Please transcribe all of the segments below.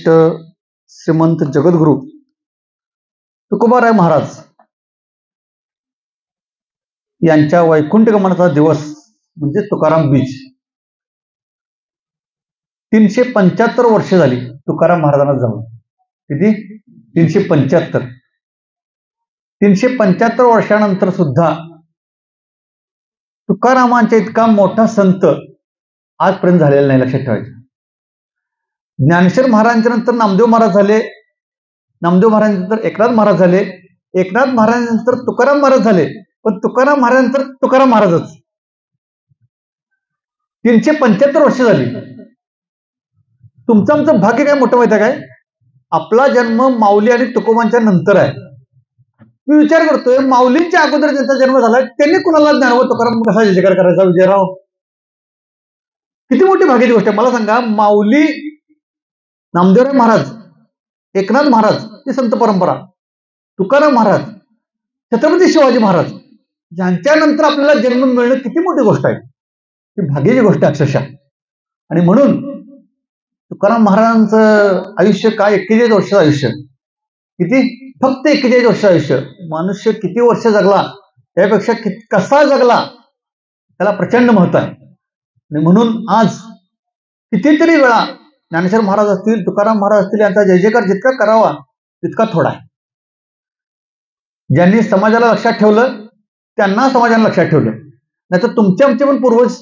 श्रीमंत जगद्गुरु तुकोबाराय महाराज यांच्या वैकुंठ गमनाचा दिवस म्हणजे तुकाराम बीज. 375 वर्ष झाली तुकाराम महाराजांना जाऊन. किती? 375. 375 वर्षानंतर सुद्धा तुकारामांच्या इतका मोठा संत आजपर्यंत झालेला नाही. लक्षात ठेवायचं. ज्ञानेश्वर महाराजांच्या नंतर नामदेव महाराज झाले, नामदेव महाराजांनंतर एकनाथ महाराज झाले, एकनाथ महाराजांनंतर तुकाराम महाराज झाले, पण तुकाराम महाराजांनंतर तुकाराम महाराजच. 375 वर्ष झाली. तुमचं आमचं भाग्य काय मोठं माहिती आहे काय? आपला जन्म माऊली आणि तुकोबांच्या नंतर आहे. मी विचार करतोय, माऊलींच्या अगोदर ज्यांचा जन्म झाला त्यांनी कुणाला ज्ञानोबा तुकाराम कसा जयकार करायचा? विजयराव, किती मोठी भाग्याची गोष्ट आहे. मला सांगा, माऊली नामदेवराय महाराज, एकनाथ महाराज ही संत परंपरा, तुकाराम महाराज, छत्रपती शिवाजी महाराज, ज्यांच्यानंतर आपल्याला जन्म मिळणं किती मोठी गोष्ट आहे. ही भाग्याची गोष्ट आहे अक्षरशः. आणि म्हणून तुकाराम महाराजांचं आयुष्य काय? 41 वर्षाचं आयुष्य. किती? फक्त 41 वर्षाचं आयुष्य. मनुष्य किती वर्ष जगला त्यापेक्षा कसा जगला त्याला प्रचंड महत्व आहे. आणि म्हणून आज कितीतरी वेळा ज्ञानेश्वर महाराज असतील, तुकाराम महाराज असतील, यांचा जय जयकार जितका करावा तितका थोडा आहे. ज्यांनी समाजाला लक्षात ठेवलं त्यांना समाजाने लक्षात ठेवलं. नाहीतर तुमचे आमचे पण पूर्वज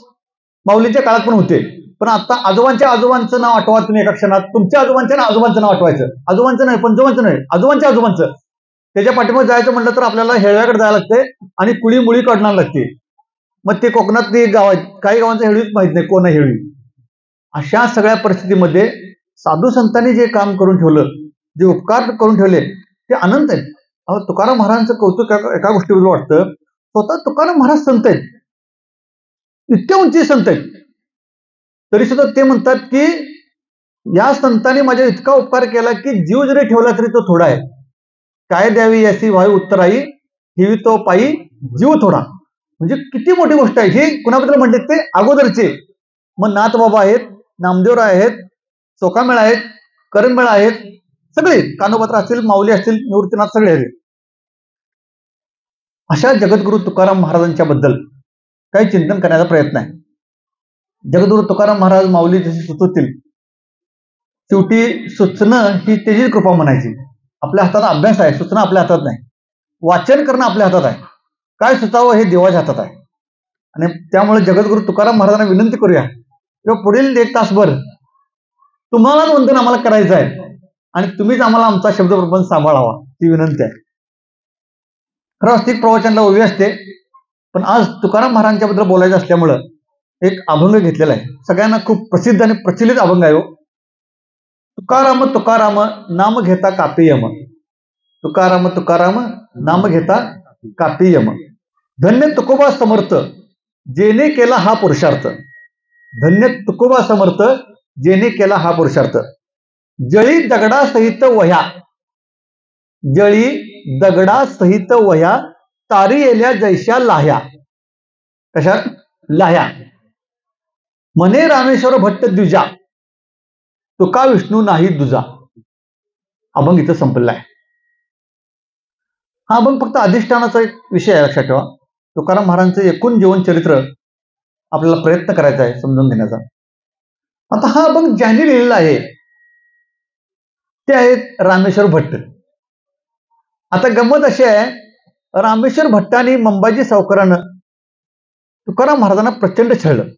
माऊलीच्या काळात पण होते. पण आता आजोबांच्या आजोबांचं नाव आठवा तुम्ही एका क्षणात. तुमच्या आजोबांच्या आजोबांचं नाव आठवायचं. आजोबांचं नाही, पंजोबांचं नाही, आजोबांच्या आजोबांचं. त्याच्या पाठीमागे जायचं म्हटलं तर आपल्याला हेळव्याकडे जायला लागते आणि कुळी मुळी काढणार लागते. मग ते कोकणातली गाव, काही गावांचं हेळवीच माहित नाही कोण आहे हेळवी. अशा सगळ्या परिस्थितीमध्ये साधू संतांनी जे काम करून ठेवलं, जे उपकार करून ठेवले ते अनंत आहेत. तुकाराम महाराजांचं कौतुक एका गोष्टीवर वाटतं. स्वतः तुकाराम महाराज संत आहेत, इतक्या उंची संत आहेत, तरी सुद्धा ते म्हणतात की या संतांनी माझ्या इतका उपकार केला की जीव जरी ठेवला तरी तो थोडा आहे. काय द्यावी याची वायू उत्तराई, हिवी तो पायी जीव थोडा. म्हणजे किती मोठी गोष्ट आहे. हे कुणाबद्दल म्हणतात? ते अगोदरचे. मग नाथ बाबा आहेत, नामदेवराय आहेत, चोकामेळ आहेत, करंमेळ आहेत, सगळे कानोपात्र असतील, माऊली असतील, निवृत्तीनाथ सगळे आहेत. अशा जगद्गुरु तुकाराम महाराजांच्या बद्दल काही चिंतन करण्याचा प्रयत्न आहे. जगद्गुरु तुकाराम महाराज माऊली जशी सुचवतील, शेवटी सुचणं ही त्याची कृपा म्हणायची. आपल्या हातात अभ्यास आहे, सूचना आपल्या हातात नाही. वाचन करणं आपल्या हातात आहे, काय सुचावं हे देवाच्या हातात आहे. आणि त्यामुळे जगद्गुरु तुकाराम महाराजांना विनंती करूया किंवा पुढील 1 तासभर तुम्हालाच वंदन आम्हाला करायचं आहे आणि तुम्हीच आम्हाला आमचा शब्दप्रबंध सांभाळावा, ही विनंती आहे. खरं अस्तिक प्रवचनाला उभी असते, पण आज तुकाराम महाराजांच्या बद्दल बोलायचं असल्यामुळं एक अभंग घेतलेला आहे. सगळ्यांना खूप प्रसिद्ध आणि प्रचलित अभंग आहे. तुकाराम तुकाराम नाम घेता कापी यम. तुकाराम तुकाराम नाम घेता कापी यम. धन्य तुकोबा समर्थ जेने केला हा पुरुषार्थ. धन्य तुकोबा समर्थ जेने केला हा पुरुषार्थ. जळी दगडा सहित वह्या, जळी दगडा सहित वह्या, तारी येल्या जैशा लाह्या. कशा लाह्या? म्हणे रामेश्वर भट्ट द्विजा, तुका विष्णू नाही दुजा. अभंग इथं संपलेला आहे. हा अभंग फक्त अधिष्ठानाचा एक विषय आहे, लक्षात ठेवा. तुकाराम महाराजांचं एकूण जीवन चरित्र आपल्याला प्रयत्न करायचा आहे समजून घेण्याचा. आता हा अभंग ज्यांनी लिहिलेला आहे ते आहेत रामेश्वर भट्ट. आता गंमत अशी आहे, रामेश्वर भट्टांनी मंबाजी सावकारानं तुकाराम महाराजांना प्रचंड छळलं.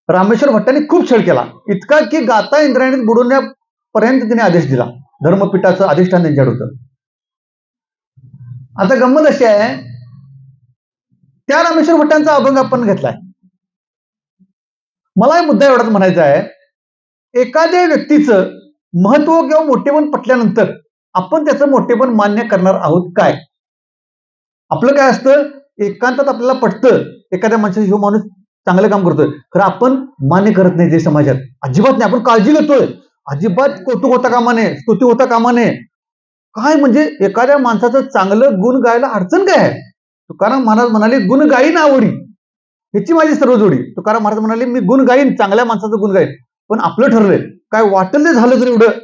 रामेश्वर भट्टांनी खूप छळ केला, इतका की गाता इंद्रायणीत बुडवण्यापर्यंत तिने आदेश दिला. धर्मपीठाचं अधिष्ठान त्यांच्याकडे होतं. आता गंमत अशी आहे, त्या रामेश्वर भट्टांचा अभंग आपण घेतलाय. मला एक मुद्दा एवढाच म्हणायचा आहे, एखाद्या व्यक्तीचं महत्व किंवा मोठेपण पटल्यानंतर आपण त्याचं मोठेपण मान्य करणार आहोत काय? आपलं काय असतं, एकांतात आपल्याला पटतं एखाद्या माणसाचा ह्यो माणूस चांगलं काम करतोय, खरं आपण मान्य करत नाही ते समाजात. अजिबात नाही. आपण काळजी घेतोय, अजिबात कौतुक होता कामा नये, स्तुती होता कामा नये. काय म्हणजे एखाद्या माणसाचं चांगलं गुण गायला अडचण काय आहे? तुकाराम महाराज म्हणाले, गुण गाईन आवडी ह्याची माझी सर्व जोडी. तुकाराम महाराज म्हणाले, मी गुण गाईन, चांगल्या माणसाचं गुण गाईन. पण आपलं ठरलंय काय वाटेल ते झालं तर एवढं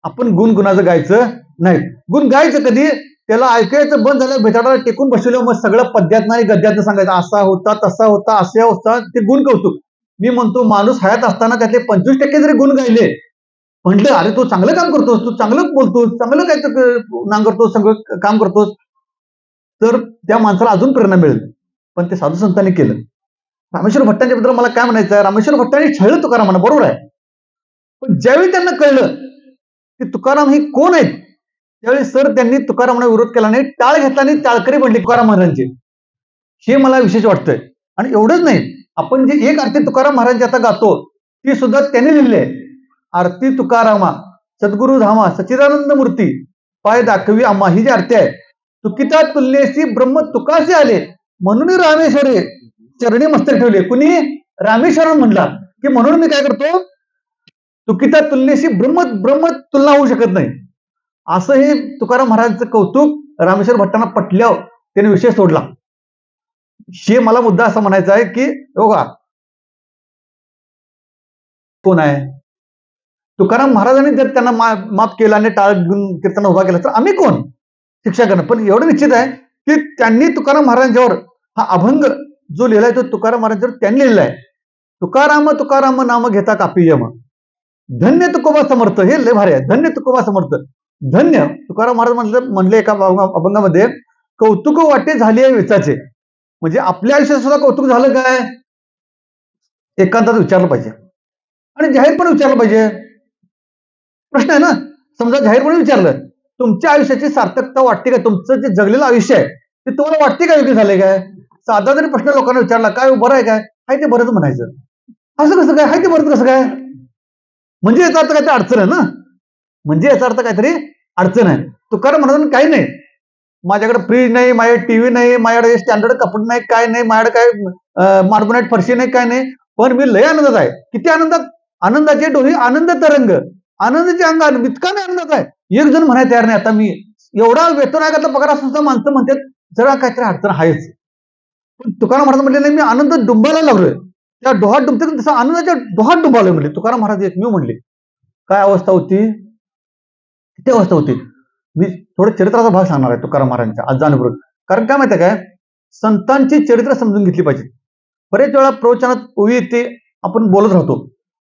आपण गुणाचं गायचं नाही. गुण गायचं कधी त्याला ऐकायचं बंद झालं, भेटायला टेकून बसवलं, मग सगळं पद्यात नाही गद्यात सांगायचं असा होता तसा होता असा होता, ते गुण कौतुक. मी म्हणतो माणूस हयात असताना त्यातले 25% जरी गुण गायले, म्हटलं अरे तू चांगलं काम करतोस, तू चांगलं बोलतोस, चांगलं काय नांगरतोस, सगळं काम करतोस, तर त्या माणसाला अजून प्रेरणा मिळेल. पण ते साधू संतांनी केलं. रामेश्वर भट्टांच्या बद्दल मला काय म्हणायचं आहे, रामेश्वर भट्टांनी छळलं तुकारामांना, बरोबर आहे. पण ज्यावेळी त्यांना कळलं की तुकाराम हे कोण आहेत, त्यावेळी सर त्यांनी तुकारामांना विरोध केला नाही, टाळ घेतला नाही, टाळकरी बनले तुकाराम महाराजांचे. हे मला विशेष वाटतंय. आणि एवढंच नाही, आपण जे एक आरती तुकाराम महाराज आता गातो ती सुद्धा त्यांनी लिहिली आहे. आरती तुकारामा सद्गुरु धामा सच्चिदानंद मूर्ती पाय दाखवी आम्हा, ही जी आरती आहे, तुकिता तुल्येसी ब्रह्म तुकासे आले म्हणून रामेश्वरे चरणी मस्तक ठेवले. कुणी? रामेश्वरन म्हणला की म्हणून मी काय करतो, तुकिता तुल्येसी ब्रह्म ब्रह्म तुलना होऊ शकत नाही, असं हे तुकाराम महाराजांचं कौतुक रामेश्वर भट्टांना पटल्यावर त्याने विषय सोडला. हे मला मुद्दा असा म्हणायचा आहे की बघा कोण आहे, तुकाराम महाराजांनी जर त्यांना माफ केलं आणि टाळ घेऊन कीर्तन उभा केला तर आम्ही कोण शिक्षा करणं. पण एवढं निश्चित आहे की त्यांनी तुकाराम महाराजांच्यावर हा अभंग जो लिहिलाय तो तुकाराम महाराजांवर त्यांनी लिहिलेला आहे. तुकाराम तुकाराम नाम घेता कापी यम, धन्य तुकोबा समर्थ. हे लय भारी आहे, धन्य तुकोबा समर्थ. धन्य तुकाराम महाराज म्हणले एका अभंगामध्ये, कौतुक वाटे झाली आहे वेचाचे. म्हणजे आपल्या आयुष्यात सुद्धा कौतुक झालं काय, एकांतात विचारलं पाहिजे आणि जाहीरपणे विचारलं पाहिजे. प्रश्न आहे ना, समजा जाहीरपणे विचारलं, तुमच्या आयुष्याची सार्थकता वाटते का, तुमचं जे जगलेलं आयुष्य आहे ते तुम्हाला वाटते का योग्य झाले काय. साधा जरी प्रश्न लोकांना विचारला, काय बरं आहे काय, हाय ते बरंच म्हणायचं. असं कसं काय, हाय ते बरंच कसं काय, म्हणजे याचा अर्थ काहीतरी अडचण आहे ना, म्हणजे याचा अर्थ काहीतरी अडचण आहे. तुकाराम म्हणून काही नाही, माझ्याकडे फ्रीज नाही, माझ्याकडे टीव्ही नाही, माझ्याकडे स्टँडर्ड कपडे नाही, काय नाही, माझ्याकडे काय मार्बोनाइट फरशी नाही, काय नाही, पण मी लय आनंदात आहे. किती आनंदात, आनंदाचे डोही आनंद तरंग, आनंदाचे अंगान इतका मी आनंदात आहे. एक जण म्हणायला तयार नाही, आता मी एवढा वेतन आयोगातला पगार असं सुद्धा माणसं म्हणतात जरा काहीतरी अडचण आहेच. पण तुकाराम महाराज म्हणले नाही, मी आनंद डुंबायला लागलोय, त्या डोहात डुंबते तसं आनंदाच्या डोहात डुंबालोय म्हणले तुकाराम महाराज एकमेव म्हणले. काय अवस्था होती, किती अवस्था होती. मी थोडं चरित्राचा भाग सांगणार आहे तुकाराम महाराजांच्या आज जाणीवपूर्वक. कारण काय माहिती काय, संतांची चरित्र समजून घेतली पाहिजे. बरेच वेळा प्रवचनात ओवी ते आपण बोलत राहतो,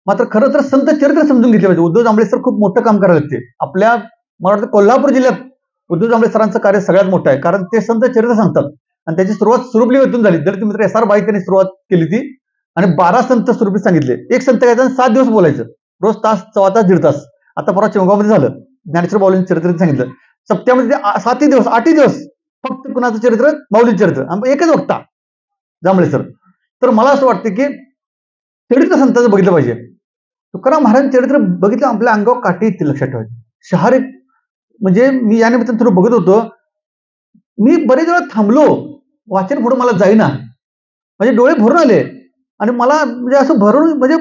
मात्र खरं तर संत चरित्र समजून घेतले पाहिजे. उद्धव जांभळे सर खूप मोठं काम करायला ते आपल्या, मला वाटतं कोल्हापूर जिल्ह्यात उद्धव जांभळे सरांचं कार्य सगळ्यात मोठं आहे. कारण ते संत चरित्र सांगतात आणि त्याची सुरुवात सुरुपली येथून झाली. दलित मित्र SR बाई त्यांनी सुरुवात केली ती आणि 12 संत सुरुपी सांगितले. एक संत घ्यायचा 7 दिवस बोलायचं, रोज तास, 1.25 तास, 1.5 तास. आता परवा चेंगावमध्ये झालं, ज्ञानेश्वर माऊलींचं चरित्र सांगितलं. सप्त्यामध्ये 7 दिवस 8 दिवस फक्त कुणाचं चरित्र, माऊलींचं चरित्र, एकच वक्ता जांभळे सर. तर मला असं वाटतं की चरित्र संतांचं बघितलं पाहिजे. तुकाराम महाराजांचं चरित्र बघितलं आपल्या अंगावर काठी येतील, लक्षात ठेवायचं. शहर एक म्हणजे मी या निमित्तानं थोडं बघत होतो, मी बरेच वेळा थांबलो, वाचन पुढे मला जाईना, म्हणजे डोळे भरून आले आणि मला म्हणजे असं भरून म्हणजे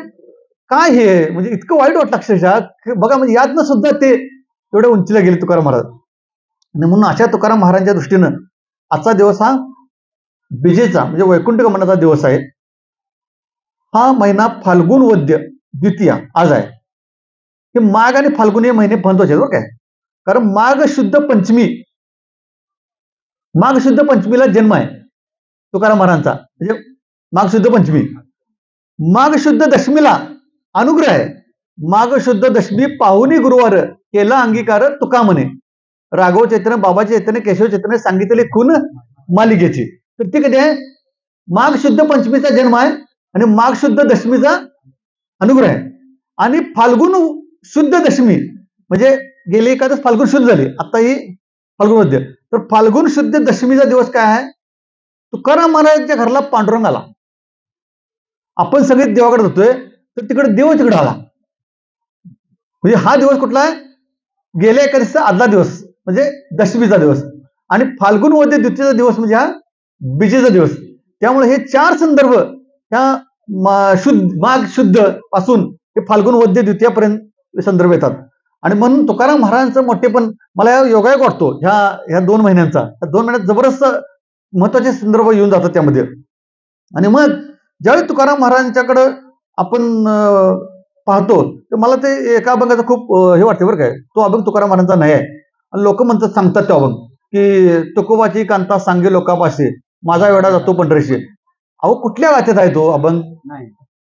काय हे, म्हणजे इतकं वाईट वाटलं अक्षरशः. बघा म्हणजे यातनं सुद्धा ते एवढ्या उंचीला गेले तुकाराम महाराज. आणि म्हणून अशा तुकाराम महाराजांच्या दृष्टीनं आजचा दिवस हा बिजेचा म्हणजे वैकुंठ गमनाचा दिवस आहे. हा महिना फाल्गुन वद्य द्वितीया आज आहे. हे माघ आणि फाल्गुन हे महिने महत्वाचे आहेत बरं काय. कारण माघ शुद्ध पंचमी, माघ शुद्ध पंचमीला जन्म आहे तुकाराम महाराजांचा, म्हणजे माघ शुद्ध पंचमी. माघ शुद्ध दशमीला अनुग्रह आहे. माघ शुद्ध दशमी पाहुणी गुरुवार केला अंगीकार तुका म्हणे, राघव चैतन्य, बाबा चैतन्य, केशव चैतन्य सांगितले खून मालिकेची. तर ती कधी आहे, माघ शुद्ध पंचमीचा जन्म आहे आणि माघ शुद्ध दशमीचा अनुग्रह आहे. आणि फाल्गुन शुद्ध दशमी म्हणजे गेली एखादच फाल्गुन शुद्ध झाली, आता ही फाल्गुन मध्ये. तर फाल्गुन शुद्ध दशमीचा दिवस काय आहे, तुकाराम महाराजांच्या घराला पांडुरंग आला. आपण सगळे देवाकडे जातोय तर तिकडे देव तिकडे आला. म्हणजे हा दिवस कुठला आहे, गेल्या एकादशीचा आदला दिवस म्हणजे दशमीचा दिवस, आणि फाल्गुन मध्ये द्वितीयचा दिवस म्हणजे हा बिजेचा दिवस. त्यामुळे हे 4 संदर्भ ह्या माघ शुद्ध पासून हे फाल्गुन वद्य द्वितीयापर्यंत संदर्भ येतात. आणि म्हणून तुकाराम महाराजांचं मोठेपण मला योगायोग वाटतो ह्या 2 महिन्यांचा. या 2 महिन्यात जबरदस्त महत्वाचे संदर्भ येऊन जातात त्यामध्ये. आणि मग ज्यावेळी तुकाराम महाराजांच्याकडं आपण पाहतो तर मला ते एका अभंगाचं खूप हे वाटते बरं काय. तो अभंग तुकाराम महाराजांचा नाही आहे आणि लोक म्हणतात सांगतात तो अभंग की तुकोबाची कांता सांगे लोकापाशी माझा वेडा जातो पंढरीशी. अहो कुठल्या गात्यात आहे तो अभंग? नाही,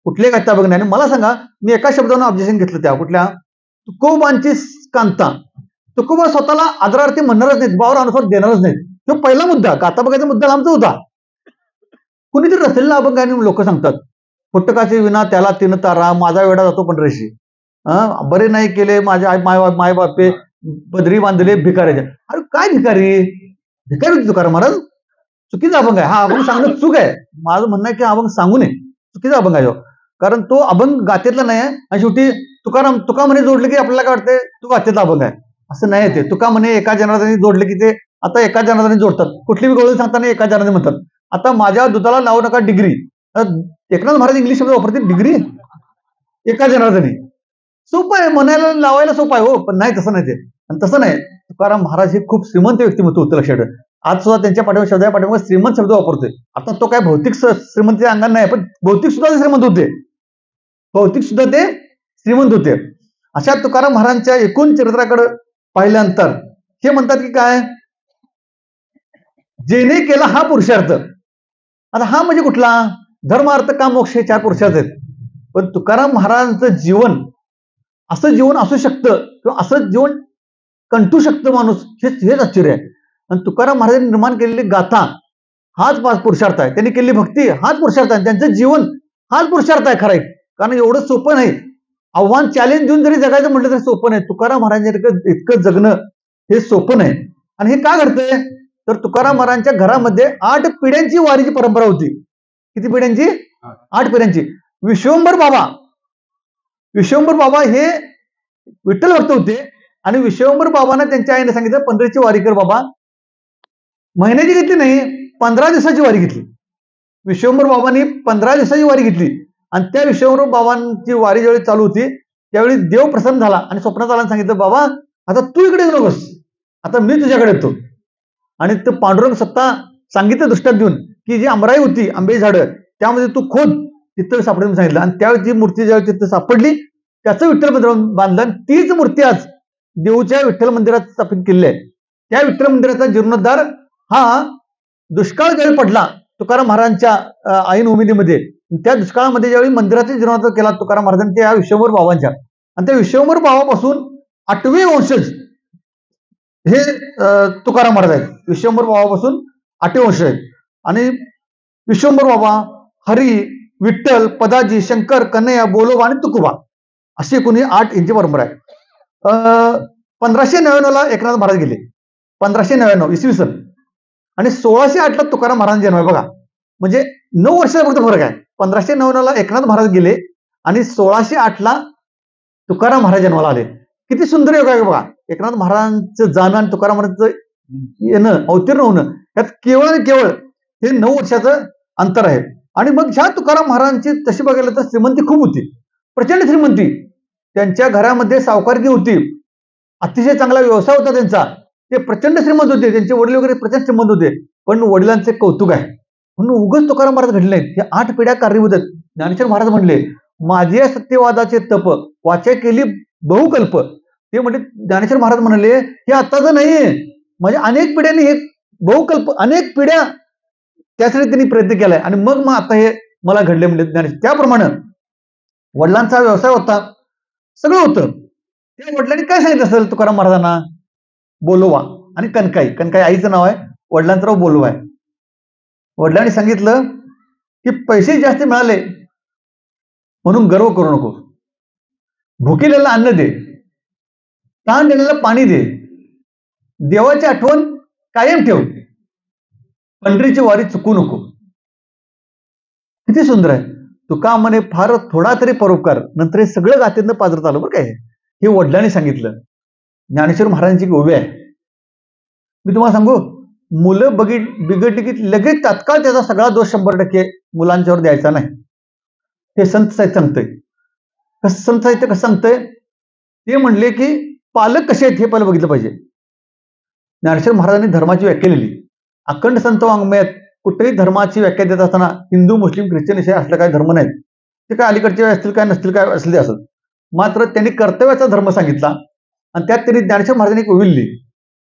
कुठल्या गात्या अभंग नाही. मला सांगा, मी एका शब्दानं ऑब्जेक्शन घेतलं त्या कुठल्या तुकोबांची कांता. तुकोबा स्वतःला आदरार्थी म्हणणारच नाहीत, भावावर अनुसार देणारच नाहीत. तो पहिला मुद्दा, गाता बघायचा मुद्दा आमचा होता. कुणीतरी रचलेला अभंग आहे लोक सांगतात फुटकाची विना त्याला तीन तारा माझा वेडा जातो पंढरीशी. बरे नाही केले माझ्या माय बापे बदरी बांधले भिकाऱ्याच्या. अरे काय भिकारी? भिकारी होती तुकाराम महाराज? चुकीचा अभंग आहे हा. अभंग सांगणं चूक आहे. माझं म्हणणं आहे की अभंग सांगू नये, चुकीचा अभंग आहे. कारण तो अभंग गातेतला नाही आहे आणि शेवटी तुका म्हणे जोडले की आपल्याला काय वाटतंय तो गातेतला अभंग आहे. असं नाही ते. तुका म्हणे एका जनार्दनी जोडले की ते आता एका जनार्दनी जोडतात. कुठली बी गोळी सांगताना एका जनार्दनी म्हणतात. आता माझ्या दुधाला लावू नका डिग्री. एकनाथ महाराज इंग्लिश शब्द वापरतील डिग्री एका जनार्दनी. सोपं आहे म्हणायला, लावायला सोपं आहे हो, पण नाही तसं नाही ते. आणि तसं नाही. तुकाराम महाराज हे खूप श्रीमंत व्यक्तिमत्व होतं लक्षात. आज सुद्धा त्यांच्या पाठीमागे श्रीमंत शब्द वापरतोय. आता तो काय भौतिक श्रीमंतीच्या अंगाने नाही, पण भौतिक सुद्धा ते श्रीमंत होते. भौतिक सुद्धा ते श्रीमंत होते. अशा तुकाराम महाराजांच्या एकूण चरित्राकडे पाहिल्यानंतर हे म्हणतात की काय, जेने केला हा पुरुषार्थ. आता हा म्हणजे कुठला? धर्म अर्थ काम मोक्ष हे 4 पुरुषार्थ आहेत. पण तुकाराम महाराजांचं जीवन असं जीवन असू शकतं किंवा असं जीवन कंटू शकतं माणूस, हेच आश्चर्य आहे. आणि तुकाराम महाराजांनी निर्माण केलेली गाथा हाच 5 पुरुषार्थ आहे. त्यांनी केलेली भक्ती हाच पुरुषार्थ आहे. त्यांचं जीवन हाच पुरुषार्थ आहे खरं आहे. कारण एवढं सोपं नाही. आव्हान चॅलेंज देऊन जरी जगायचं म्हटलं तरी सोपं नाही. तुकाराम महाराजांच्या इतकं जगणं हे सोपं नाही. आणि हे का घडतंय तर तुकाराम महाराजांच्या घरामध्ये 8 पिढ्यांची वारीची परंपरा होती. किती पिढ्यांची? 8 पिढ्यांची. विश्वंभर बाबा हे विठ्ठल भक्त होते आणि विश्वंभर बाबांना त्यांच्या आईने सांगितलं पंढरीची वारी कर बाबा. महिन्याची घेतली नाही, 15 दिवसाची वारी घेतली. विश्वंभर बाबांनी 15 दिवसाची वारी घेतली आणि त्या विश्वंभर बाबांची वारी ज्यावेळी चालू होती त्यावेळी देव प्रसन्न झाला आणि स्वप्नात आला सांगितलं बाबा आता तू इकडे येऊ नकोस, आता मी तुझ्याकडे येतो. आणि ते पांडुरंग सत्ता सांगितलं दृष्टात देऊन की जी आंबराई होती, आंब्याची झाडं, त्यामध्ये तू खोद तिथं सापडेल सांगितलं. आणि त्यावेळी जी मूर्ती ज्यावेळी तिथं सापडली त्याचं विठ्ठल मंदिर बांधलं आणि तीच मूर्ती आज देऊच्या विठ्ठल मंदिरात स्थापित केलेली आहे. त्या विठ्ठल मंदिराचा जीर्णोद्धार हा दुष्काळ ज्यावेळी पडला तुकाराम महाराजांच्या ऐन उमेदीमध्ये, त्या दुष्काळामध्ये ज्यावेळी मंदिराचा जीर्णोद्धार केला तुकाराम महाराजांनी त्या विश्वंभर बाबांच्या, आणि त्या विश्वंभर बाबापासून 8वे वंशज हे तुकाराम महाराज आहेत. विश्वंभर बाबापासून 8वे वंशज आहेत. आणि विश्वंभर बाबा, हरी, विठ्ठल, पदाजी, शंकर, कन्हैया, बोलोबा आणि तुकोबा अशी एकूण 8 यांची परंपरा आहे. 1599 ला एकनाथ महाराज गेले. 1599 इसवी सन. आणि 1608 ला तुकाराम महाराज जन्म आहे बघा. म्हणजे 9 वर्षाचा फक्त फरक आहे. 1599 ला एकनाथ महाराज गेले आणि 1608 ला तुकाराम महाराज जन्माला आले. किती सुंदर योग आहे बघा. एकनाथ महाराजांचं जाणं आणि तुकाराम महाराजांचं येणं, अवतीर्ण होणं यात केवळ आणि केवळ हे 9 वर्षाचं अंतर आहे. आणि मग ह्या तुकाराम महाराजांची तशी बघायला तर श्रीमंती खूप होती, प्रचंड श्रीमंती. त्यांच्या घरामध्ये सावकारकी होती, अतिशय चांगला व्यवसाय होता त्यांचा. ते प्रचंड श्रीमंत होते, त्यांचे वडील वगैरे प्रचंड श्रीमंत होते. पण वडिलांचे कौतुक आहे म्हणून उगाच तुकाराम महाराज घडले नाहीत. हे 8 पिढ्या कारणीभूत आहेत. ज्ञानेश्वर महाराज म्हणले माझे सत्यवादाचे तप वाचा केली बहुकल्प. ते म्हणजे ज्ञानेश्वर महाराज म्हणाले हे आत्ताचं नाहीये, म्हणजे अनेक पिढ्यांनी हे बहुकल्प, अनेक पिढ्या त्यासाठी त्यांनी प्रयत्न केलाय आणि मग आता हे मला घडले म्हणजे ज्ञानेश्वर. त्याप्रमाणे वडिलांचा व्यवसाय होता, सगळं होतं. त्या वडिलांनी काय सांगितलं असेल तुकाराम महाराजांना? बोलोबा आणि कनकाई आईचं नाव आहे, वडिलांचं नाव बोलोबा आहे. वडिलांनी सांगितलं की पैसे जास्त मिळाले म्हणून गर्व करू नको, भुकेलेला अन्न दे, तहान देण्याला पाणी दे, देवाची आठवण कायम ठेव, पंढरीची वारी चुकू नको. किती सुंदर आहे. तुका म्हणे फार थोडा तरी परोपकार, नंतर हे सगळं गातेनं पाजरत आलं बरं काय. हे वडिलांनी सांगितलं. ज्ञानेश्वर महाराजांची गोवी आहे. मी तुम्हाला सांगू, मुलं बिघडली की लगेच तात्काळ त्याचा सगळा दोष 100% मुलांच्यावर द्यायचा नाही. हे संत साहित्य सांगतंय. संत साहित्य कसं सांगतंय? ते म्हणले की पालक कसे आहेत हे पहिलं बघितलं पाहिजे. ज्ञानेश्वर महाराजांनी धर्माची व्याख्या लिहिली. अखंड संत वाङ्मयात कुठेही धर्माची व्याख्या देत असताना हिंदू, मुस्लिम, ख्रिश्चन असे असलं काही धर्म नाहीत. ते काय अलीकडचे असतील काय नसतील काय असले असत, मात्र त्यांनी कर्तव्याचा धर्म सांगितला आणि त्यात त्यांनी ज्ञानेश्वर महाराजांनी एक ओवी लिहिली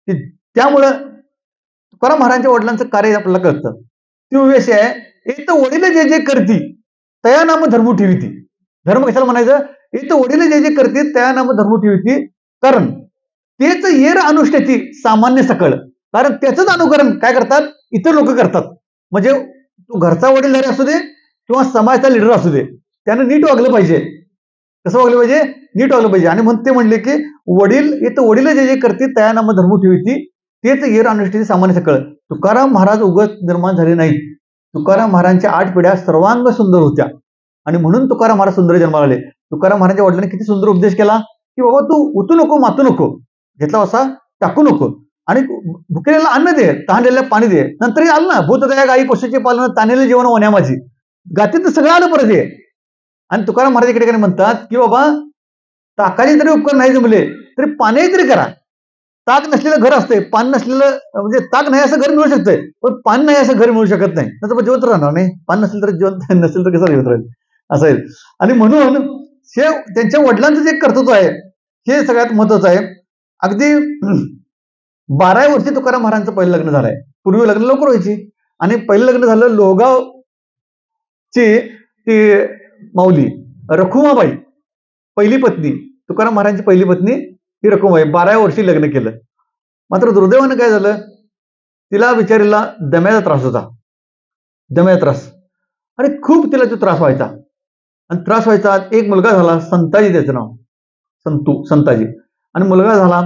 की त्यामुळं तुकाराम महाराजांच्या वडिलांचं कार्य आपल्याला कळतं. ती ओवी अशी आहे, एक तर वडील जे जे करती तया नाम धर्म ठेवीती. धर्म कशाला म्हणायचं? एक तर वडील जे जे करते तया नाम धर्म ठेवीती, कारण तेच येर अनुष्ठाती सामान्य सकळ. कारण त्याचंच अनुकरण काय करतात? इतर लोक करतात. म्हणजे तो घरचा वडीलधारी असू दे किंवा समाजाचा लीडर असू दे, त्यानं नीट वागलं पाहिजे. कसं वागलं पाहिजे? नीट वागलं पाहिजे. आणि म्हणून ते म्हणले की वडील जे जे करते तया नाम धर्म ठेवीती, तेच येर अनुष्ठाती सामान्य सकळ. तुकाराम महाराज उगत निर्माण झाले नाहीत. तुकाराम महाराजांच्या 8 पिढ्या सर्वांग सुंदर होत्या आणि म्हणून तुकाराम महाराज सुंदर जन्माला आले. तुकाराम महाराजांच्या वडिलांनी किती सुंदर उपदेश केला की बाबा तू उतू नको, मातू नको, घेतला असा टाकू नको, आणि भुकेला अन्न दे, तहानलेल्या पाणी दे. नंतर आलं ना, भूतदया गायी पशुचे पालन, तानेले जेवण वण्या माझी. गातीत सगळं आलं परत हे. आणि तुकाराम महाराज इकडे म्हणतात की बाबा ताकाचे जरी उपकार नाही जमले तरी पाणी तरी करा. ताक नसलेलं घर असते, पान नसलेलं, म्हणजे ताक नाही असं घर मिळू शकतंय, पण पान नाही असं घर मिळू शकत नाही. नंतर जिवंत राहणार नाही. पान नसेल तर जिवंत, नसेल तर कसं जिवंत राहील असं आहे. आणि म्हणून हे त्यांच्या वडिलांचं जे कर्तृत्व आहे हे सगळ्यात महत्वाचं आहे. अगदी 12 वर्षी तुकाराम महाराजांचं पहिलं लग्न झालंय. पूर्वी लग्न लवकर व्हायची, आणि पहिलं लग्न झालं लोहगावची ती माऊली रखुमाबाई, पहिली पत्नी, तुकाराम महाराजांची पहिली पत्नी ही रखुमाबाई, 12 वर्षी लग्न केलं. मात्र दुर्दैवानं काय झालं, तिला बिचारीला दम्याचा त्रास होता. दम्याचा त्रास, आणि खूप तिला तो त्रास व्हायचा. आणि त्रास व्हायचा. एक मुलगा झाला, संताजी त्याचं नाव, संताजी. आणि मुलगा झाला.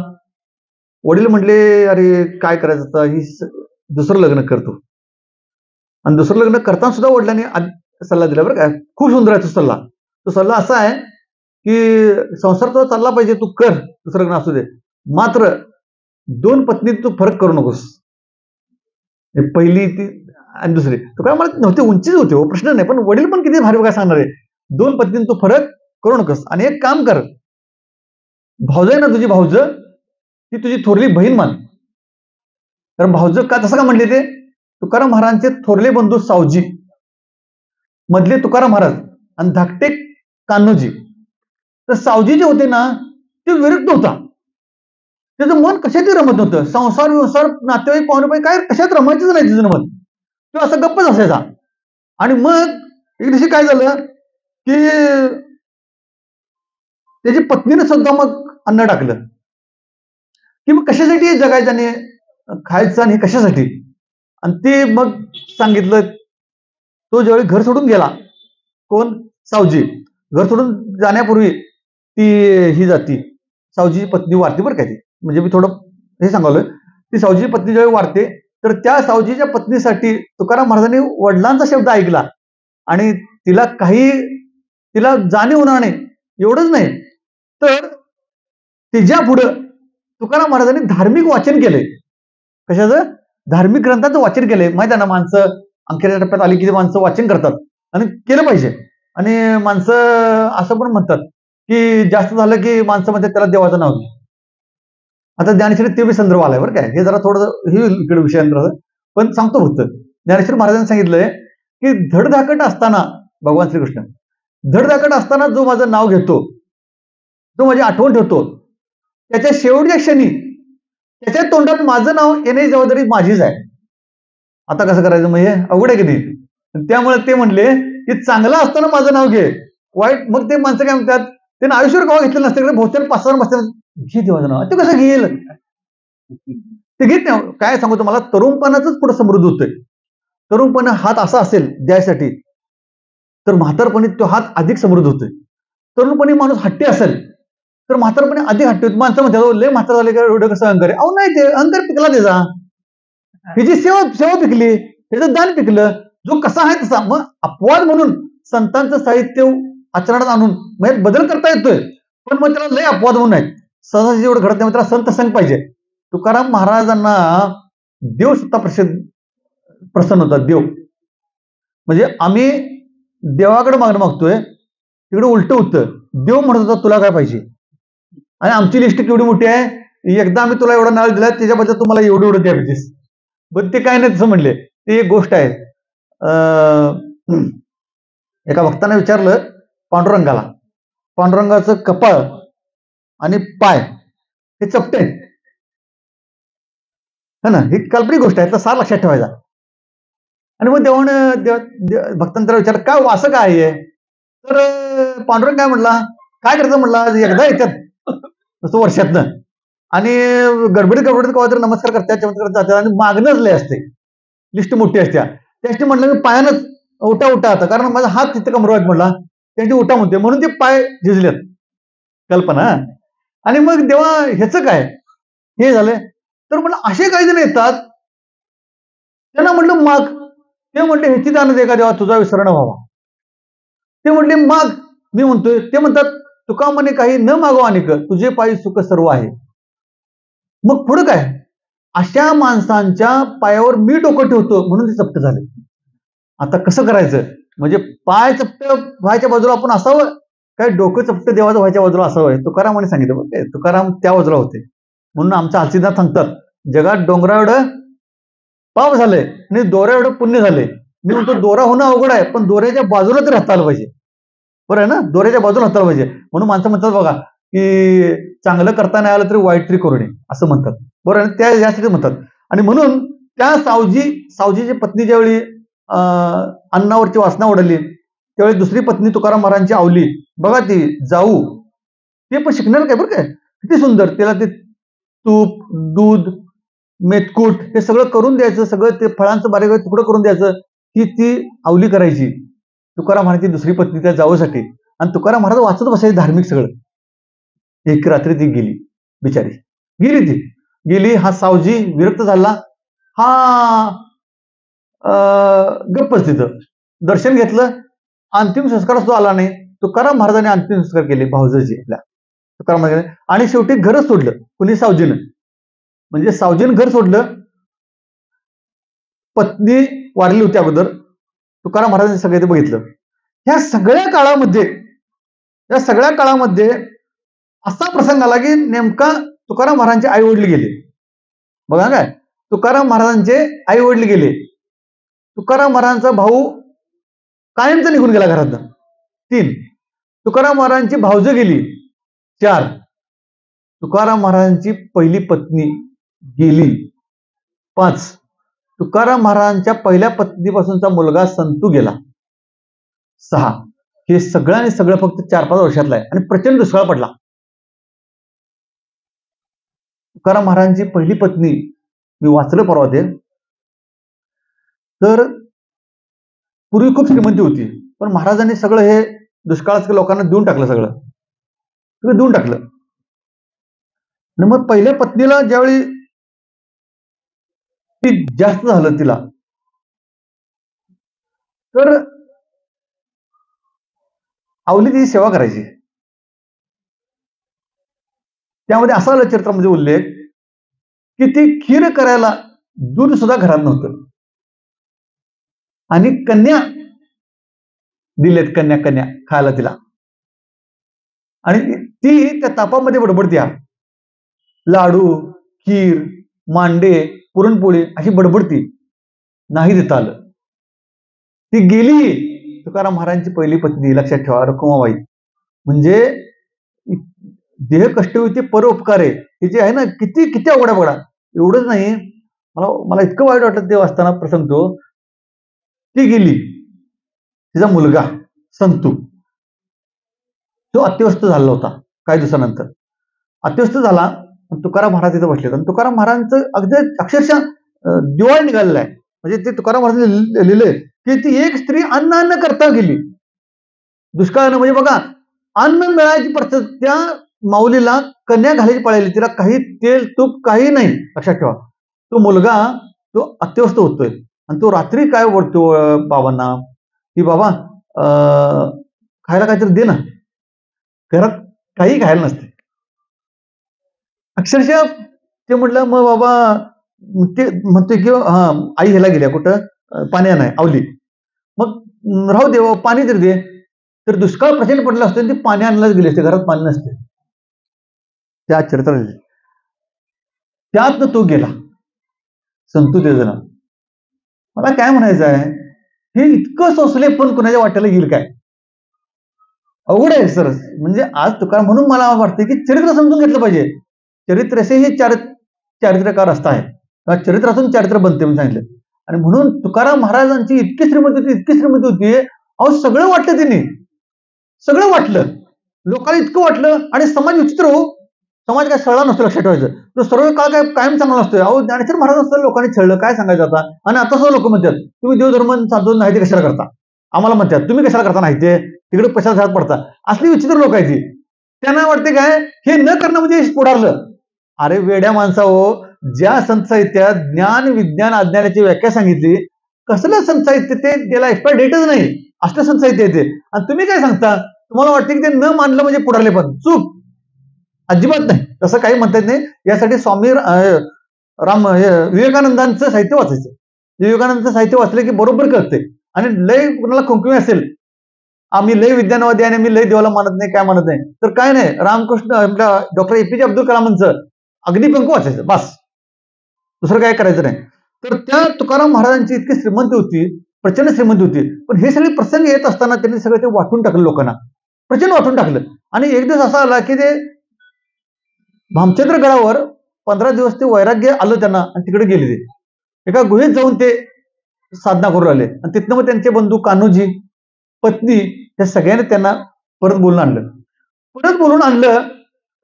वडील म्हटले अरे काय करायचं आता, ही दुसरं लग्न करतो. आणि दुसरं लग्न करताना सुद्धा वडिलांनी सल्ला दिला बरं काय, खूप सुंदर आहे तो सल्ला. तो सल्ला असा आहे की संसार तो चालला पाहिजे, तू कर, दुसरं लग्न असू दे, मात्र 2 पत्नीत तू फरक करू नकोस. पहिली ती आणि दुसरी. तो काय मला नव्हते, उंचीच होते हो, प्रश्न नाही, पण वडील पण किती भारी काय सांगणार आहे, 2 पत्नीत तू फरक करू नकोस. आणि एक काम कर, भाऊज आहे ना तुझी, भाऊज ती तुझी थोरली बहीण मान. कारण भाऊज का तसं का म्हणले ते, तुकाराम महाराजांचे थोरले बंधू सावजी मधले तुकाराम महाराज आणि धाकटे कान्होजी. तर सावजी जे होते ना ते विरुद्ध होता. त्याचं मन कशात रमत नव्हतं. संसार व्यवसार नातेवाईक पाहुणे काय कशात रमायचंच नाही तिचं मन. तो असं गप्पच असायचा. आणि मग एक दिवशी काय झालं की त्याची पत्नीने सुद्धा मग अन्न टाकलं की मग कशासाठी जगायचं आणि खायचं आणि कशासाठी. आणि ते मग सांगितलं. तो ज्यावेळी घर सोडून गेला, कोण, सावजी, घर सोडून जाण्यापूर्वी ती ही जाती, सावजीची पत्नी वारते बरं काय. ती म्हणजे मी थोडं हे सांगावलं, ती सावजीची पत्नी ज्यावेळी वारते तर त्या सावजीच्या पत्नीसाठी तुकाराम महाराजांनी वडिलांचा शब्द ऐकला. आणि तिला जाणीव होणार नाही, एवढंच नाही तर तिच्या पुढं तुकाराम महाराजांनी धार्मिक वाचन केलंय. कशाचं? धार्मिक ग्रंथाचं वाचन केलंय. माहिती आहे ना, माणसं अंखेच्या टप्प्यात आली की माणसं वाचन करतात आणि केलं पाहिजे. आणि माणसं असं पण म्हणतात की जास्त झालं की माणसं म्हणतात त्याला देवाचं नाव घे. आता ज्ञानेश्वरी ते बी संदर्भ आलाय बरं काय, हे जरा थोडं हे इकडे विषयांतर, पण सांगतो फक्त. ज्ञानेश्वर महाराजांनी सांगितलंय की धडधाकट असताना, भगवान श्रीकृष्ण धडधाकट असताना जो माझं नाव घेतो, जो माझी आठवण ठेवतो, त्याच्या शेवटच्या क्षणी त्याच्या तोंडात माझं नाव येण्याची जबाबदारी माझीच आहे. आता कसं करायचं, म्हणजे अवघड आहे की नाही. त्यामुळे ते म्हणले की चांगलं असताना माझं नाव घे, वाईट. मग ते माणसं काय म्हणतात, त्यानं आयुष्यावर कवा घेतलं नसतं, बहुतेक 5-6 बसतात, घे देवाचं नाव, ते कसं घेईल, ते घेत नाही. काय सांगू तुम्हाला, तरुणपणाच पुढे समृद्ध होतोय. तरुणपणा हात असा असेल द्यायसाठी तर म्हातारपणी तो हात अधिक समृद्ध होतोय. तरुणपणी माणूस हट्टी असेल तर म्हातारपणी अधिक हट्टी होते. माणसं म्हणतात लय म्हातार झाले का एवढं कसं अहंकार आहे. अहो नाही, ते अहंकार पिकला त्याचा, त्याची सेवा पिकली, त्याचं दान पिकलं, जो कसा आहे तसा. मग अपवाद म्हणून संतांचं साहित्य आचरणात आणून म्हणजे बदल करता येतोय, पण मग त्याला लय अपवाद म्हणून नाही. सहसा जेवढं घडत नाही, त्याला संत संग पाहिजे. तुकाराम महाराजांना देव सुद्धा प्रसन्न होता. देव म्हणजे आम्ही देवाकडे मागतोय, तिकडे उलट होतं. देव म्हणत होता तुला काय पाहिजे, आणि आमची लिस्ट केवढी मोठी आहे, एकदा आम्ही तुला एवढा नाळ दिला त्याच्याबद्दल तुम्हाला एवढं द्या पाहिजेस. पण ते काय नाही तसं म्हणले. ती एक गोष्ट आहे. एका भक्ताने विचारलं पांडुरंगाला पांडुरंगाचं कपाळ आणि पाय हे चपटे आहेत, है ना. ही काल्पनिक गोष्ट आहे, सार लक्षात ठेवायचा. आणि मग देवानं भक्तांतर विचार काय असं काय आहे, तर पांडुरंग काय म्हणला, काय करायचं म्हणला, एकदा येतात तसं वर्षातनं, आणि गडबडीत कवा नमस्कार करतात, चमत्कार जातात, आणि मागणंच लय असते, लिस्ट मोठी असते. त्यासाठी म्हणलं मी पायानंच उठा आता, कारण माझा हात तिथे कमरवायत म्हणला, त्यांची उठा म्हणते, म्हणून ते पाय झिजलेत. कल्पना. आणि मग देवा ह्याचं काय हे झालंय, तर म्हणलं असे काही जण येतात, त्यांना म्हटलं माग. ते म्हटले ह्याची दान दे का देवा, तुझा विसर न व्हावा. ते म्हटले माग. मी म्हणतोय, ते म्हणतात तुका म्हणे काही न मागो अनेक, तुझे पायी सुख सर्व आहे. मग पुढं काय, अशा माणसांच्या पायावर मी डोकं ठेवतो म्हणून ते चपट झाले. आता कसं करायचं, म्हणजे पाय चपट व्हायच्या बाजूला आपण असावं, काय डोकं चपट देवाचं व्हायच्या बाजूला असावं. तुकारामाने सांगितलं बघ, तुकाराम त्या बाजूला होते, म्हणून आमच्या आलसीनाथ सांगतात जगात डोंगरा एवढं पाप झालंय आणि दोरा एवढं पुण्य झालंय. मी म्हणतो दोरा होणं अवघड आहे, पण दोऱ्याच्या बाजूला तरी हाताळलं पाहिजे. बरं आहे ना, दोऱ्याच्या बाजूला हाताळलं पाहिजे. म्हणून माणसं म्हणतात बघा की चांगलं करता नाही आलं तरी वाईट तरी करू नये, असं म्हणतात. बरोबर आहे, त्या यासाठी म्हणतात. आणि म्हणून त्या सावजीची पत्नी ज्यावेळी अन्नावरची वासना उडली, त्यावेळी दुसरी पत्नी तुकाराम महाराजांची आवली बघा, ती जाऊ, ते पण शिकणार काय बरं काय, किती सुंदर. त्याला ते तूप, दूध, मेतकूट हे सगळं करून द्यायचं, सगळं ते फळांचं बारीक तुकडं करून द्यायचं, ती आवली करायची तुकाराम महाराजांची दुसरी पत्नी त्या जाऊसाठी. आणि तुकाराम महाराज वाचत बसायचे धार्मिक सगळं. एक रात्री ती गेली, बिचारी गेली. हा सावजी विरक्त झाला, हा गप्पच तिथं दर्शन घेतलं. अंतिम संस्कार सुद्धा आला नाही. तुकाराम महाराजांनी अंतिम संस्कार केले भाऊजाची आपल्या तुकाराम महाराजांनी. आणि शेवटी घरच सोडलं कुणी, सावजीनं. म्हणजे सावजीनं घर सोडलं. पत्नी वारली होती अगोदर, तुकाराम महाराजांनी सगळं ते बघितलं. ह्या सगळ्या काळामध्ये असा प्रसंग आला की नेमका तुकाराम महाराजांचे आई वडील गेले. बघा काय, तुकाराम महाराजांचे आई वडील गेले. तुकाराम महाराजांचा भाऊ कायमचा निघून गेला घरातनं, 3. तुकाराम महाराजांची भावजं गेली, 4. तुकाराम महाराजांची पहिली पत्नी गेली, 5. तुकाराम महाराजांच्या पहिल्या पत्नीपासूनचा मुलगा संतू गेला, 6. हे सगळं फक्त 4-5 वर्षातला आहे. आणि प्रचंड दुष्काळ पडला. तुकाराम महाराजांची पहिली पत्नी मी वाचलं परवा ते, तर पूर्वी खूप श्रीमंती होती, पण महाराजांनी सगळं हे दुष्काळात लोकांना देऊन टाकलं, सगळं देऊन टाकलं. आणि मग पहिल्या पत्नीला ज्यावेळी ती जास्त झालं तिला, तर आवली तिची सेवा करायची. त्यामध्ये असा आला चरित्रामध्ये उल्लेख की ती खीर करायला दूध सुद्धा घरात नव्हतं, आणि कन्या दिलेत, कन्या खायला तिला. आणि ती त्या तापामध्ये बडबडत्या, लाडू, खीर, मांडे, पुरणपोळी अशी बडबडती, नाही देता आलं. ती गेली तुकाराम महाराजांची पहिली पत्नी, लक्षात ठेवा, रखुमाबाई. म्हणजे देह कष्ट होते परोपकार आहे, हे जे आहे ना, किती अवघड आहे बघा. एवढंच नाही, मला इतकं वाईट वाटलं ते वाचताना प्रसंग तो. ती गेली, तिचा मुलगा संतू तो अत्यवस्थ झाला होता. काही दिवसानंतर अत्यवस्थ झाला. तुकाराम महाराज तिथे बसले, आणि तुकाराम महाराजांचं अगदी अक्षरशः दिवाळ निघालेला आहे. म्हणजे ते तुकाराम महाराजांनी लिहिलंय की ती एक स्त्री अन्न करता गेली दुष्काळानं. म्हणजे बघा, अन्न मिळायची परिस्थिती, त्या माऊलीला कन्या घालायची पळाली, तिला काही तेल तूप काही नाही. लक्षात ठेवा, तो मुलगा तो अत्यवस्थ होतोय, आणि तो रात्री काय बोलतो बाबांना की बाबा खायला काहीतरी दे ना. घरात काही खायला नसते. अक्षरशः ते म्हटलं, मग बाबा ते म्हणतोय की हा आई ह्याला गेल्या कुठं, पाणी नाही आवली. मग राहू दे, पाणी तरी दे. तर दुष्काळ प्रचंड पडला असतो, ते पाणी आणायलाच गेले असते, घरात पाणी नसते. त्या चरित्रात त्यात तो गेला संतू तेजना. मला काय म्हणायचं आहे, हे इतकं सोसले पण कुणाच्या वाट्याला येईल काय. अवघड आहे सर. म्हणजे आज तुकाराम, म्हणून मला वाटतं की चरित्र समजून घेतलं पाहिजे. चरित्रसे हे चारित्र्यकार असतं आहे, चरित्रातून चारित्र बनते म्हणून सांगितलं. आणि म्हणून तुकाराम महाराजांची इतकी श्रीमंती होती, इतकी श्रीमंती होती, अहो सगळं वाटलं त्यांनी, सगळं वाटलं लोकांना, इतकं वाटलं. आणि समाज विचित्र हो, समाज काय सळला नसतो, लक्षात ठेवायचं. तो सर्व काळ काय कायम चांगला नसतोय. अहो ज्ञानेश्वर महाराज असताना लोकांनी छळलं, काय सांगायचं आता. आणि आता सुद्धा लोक म्हणतात तुम्ही देवधर्म साधून नाही ते कशाला करता, आम्हाला म्हणतात तुम्ही कशाला करता, नाही ते तिकडे कशाला झाड पडता. असली विचित्र लोक आहेत ती. त्यांना वाटते काय हे न करणं म्हणजे पुढारलं. अरे वेड्या माणसा हो, ज्या संत साहित्यात ज्ञान विज्ञान अज्ञानाची व्याख्या सांगितली, कसलं संत साहित्य ते, त्याला एक्सपायर डेटच नाही, असलं संत साहित्य येते. आणि तुम्ही काय सांगता, तुम्हाला वाटते की ते न मानलं म्हणजे पुढारले, पण चूक, अजिबात नाही, तसं काही म्हणता येत नाही. यासाठी स्वामी विवेकानंदांचं साहित्य वाचायचं. विवेकानंदांचं साहित्य वाचलं की बरोबर कळते. आणि लय कुणाला खुंकवी असेल, आम्ही लय विज्ञानवादी आणि मी लय देवाला मानत नाही, काय मानत नाही, तर काय नाही, रामकृष्ण आपल्या डॉक्टर एपीजे अब्दुल कलामांचं अग्निपंख वाचायचं, बस, दुसरं काय करायचं नाही. तर त्या तुकाराम महाराजांची इतकी श्रीमंती होती, प्रचंड श्रीमंती होती. पण हे सगळे प्रसंग येत असताना त्यांनी सगळं ते वाटून टाकलं लोकांना, प्रचंड वाटून टाकलं. आणि एक दिवस असा आला की ते भामचंद्र गडावर 15 दिवस ते वैराग्य आलं त्यांना, आणि तिकडे गेले ते एका गुहेत जाऊन ते साधना करू लागले. आणि तिथनं मग त्यांचे बंधू कान्होजी, पत्नी, त्या सगळ्यांनी त्यांना परत बोलून आणलं,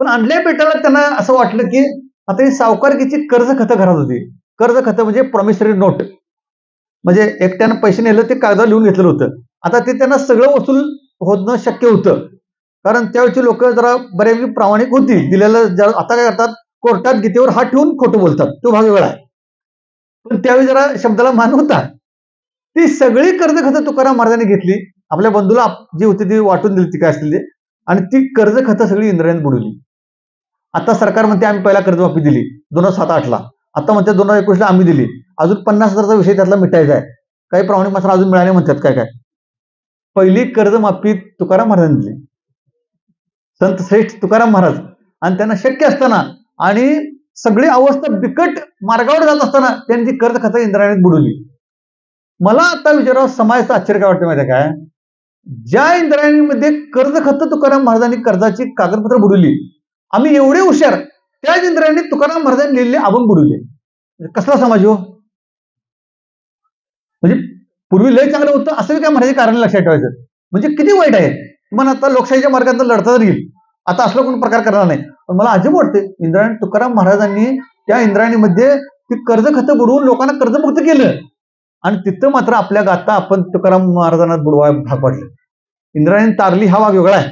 पण आणल्या पेटाला त्यांना असं वाटलं की आता ही सावकारकीची कर्ज खतं घरात होती. कर्ज खतं म्हणजे प्रॉमिसरी नोट, म्हणजे एकट्यानं पैसे नेलं ते कागदावर लिहून घेतलेलं होतं. आता ते त्यांना सगळं वसूल होणं शक्य होतं, कारण त्यावेळची लोक जरा बऱ्यापैकी प्रामाणिक होती. दिलेलं आता काय करतात, कोर्टात गीतेवर हात ठेवून खोटं बोलतात, तो भाग वेगळा आहे. पण त्यावेळी जरा शब्दाला मान होता. ती सगळी कर्ज खतं तुकाराम महाराजांनी घेतली, आपल्या बंधूला जी होती ती वाटून दिली, ती काय असलेली, आणि ती कर्ज खतं सगळी इंद्रायणीत बुडवली. आता सरकार म्हणते आम्ही पहिला कर्जमाफी दिली 2007-8ला, आता म्हणते 2021ला आम्ही दिली, अजून 50,000चा विषय त्यातला मिटायचा आहे. काही प्रामाणिक मात्र अजून मिळाले म्हणतात. काय काय पहिली कर्जमाफी तुकाराम महाराजांनी दिली, संत श्रेष्ठ तुकाराम महाराज. आणि त्यांना शक्य असताना आणि सगळी अवस्था बिकट मार्गावर जात असताना त्यांची कर्ज खतं इंद्रायणीत बुडवली. मला आता विचारावं, समाजाचं आश्चर्य काय वाटतं माहिती आहे काय, ज्या इंद्रायणीमध्ये कर्ज खतं तुकाराम महाराजांनी कर्जाची कागदपत्र बुडवली, आम्ही एवढे हुशार, त्याच इंद्रायणीत तुकाराम महाराजांनी लिहिलेले अभंग बुडवले. कसला समाज हो, म्हणजे पूर्वी लय चांगलं होतं असं काय म्हणायचे कारण लक्षात ठेवायचं. म्हणजे किती वाईट आहे. पण आता लोकशाहीच्या मार्गात लढता येईल, आता असला कोण प्रकार करणार नाही. पण मला अजब वाटते, इंद्रायणी तुकाराम महाराजांनी त्या इंद्रायणीमध्ये ती कर्ज खतं बुडवून लोकांना कर्जमुक्त केलं, आणि तिथं मात्र आपल्या गाता आपण तुकाराम महाराजांना बुडवाय भाग पडले. इंद्रायणी तारली हा भाग वेगळा आहे,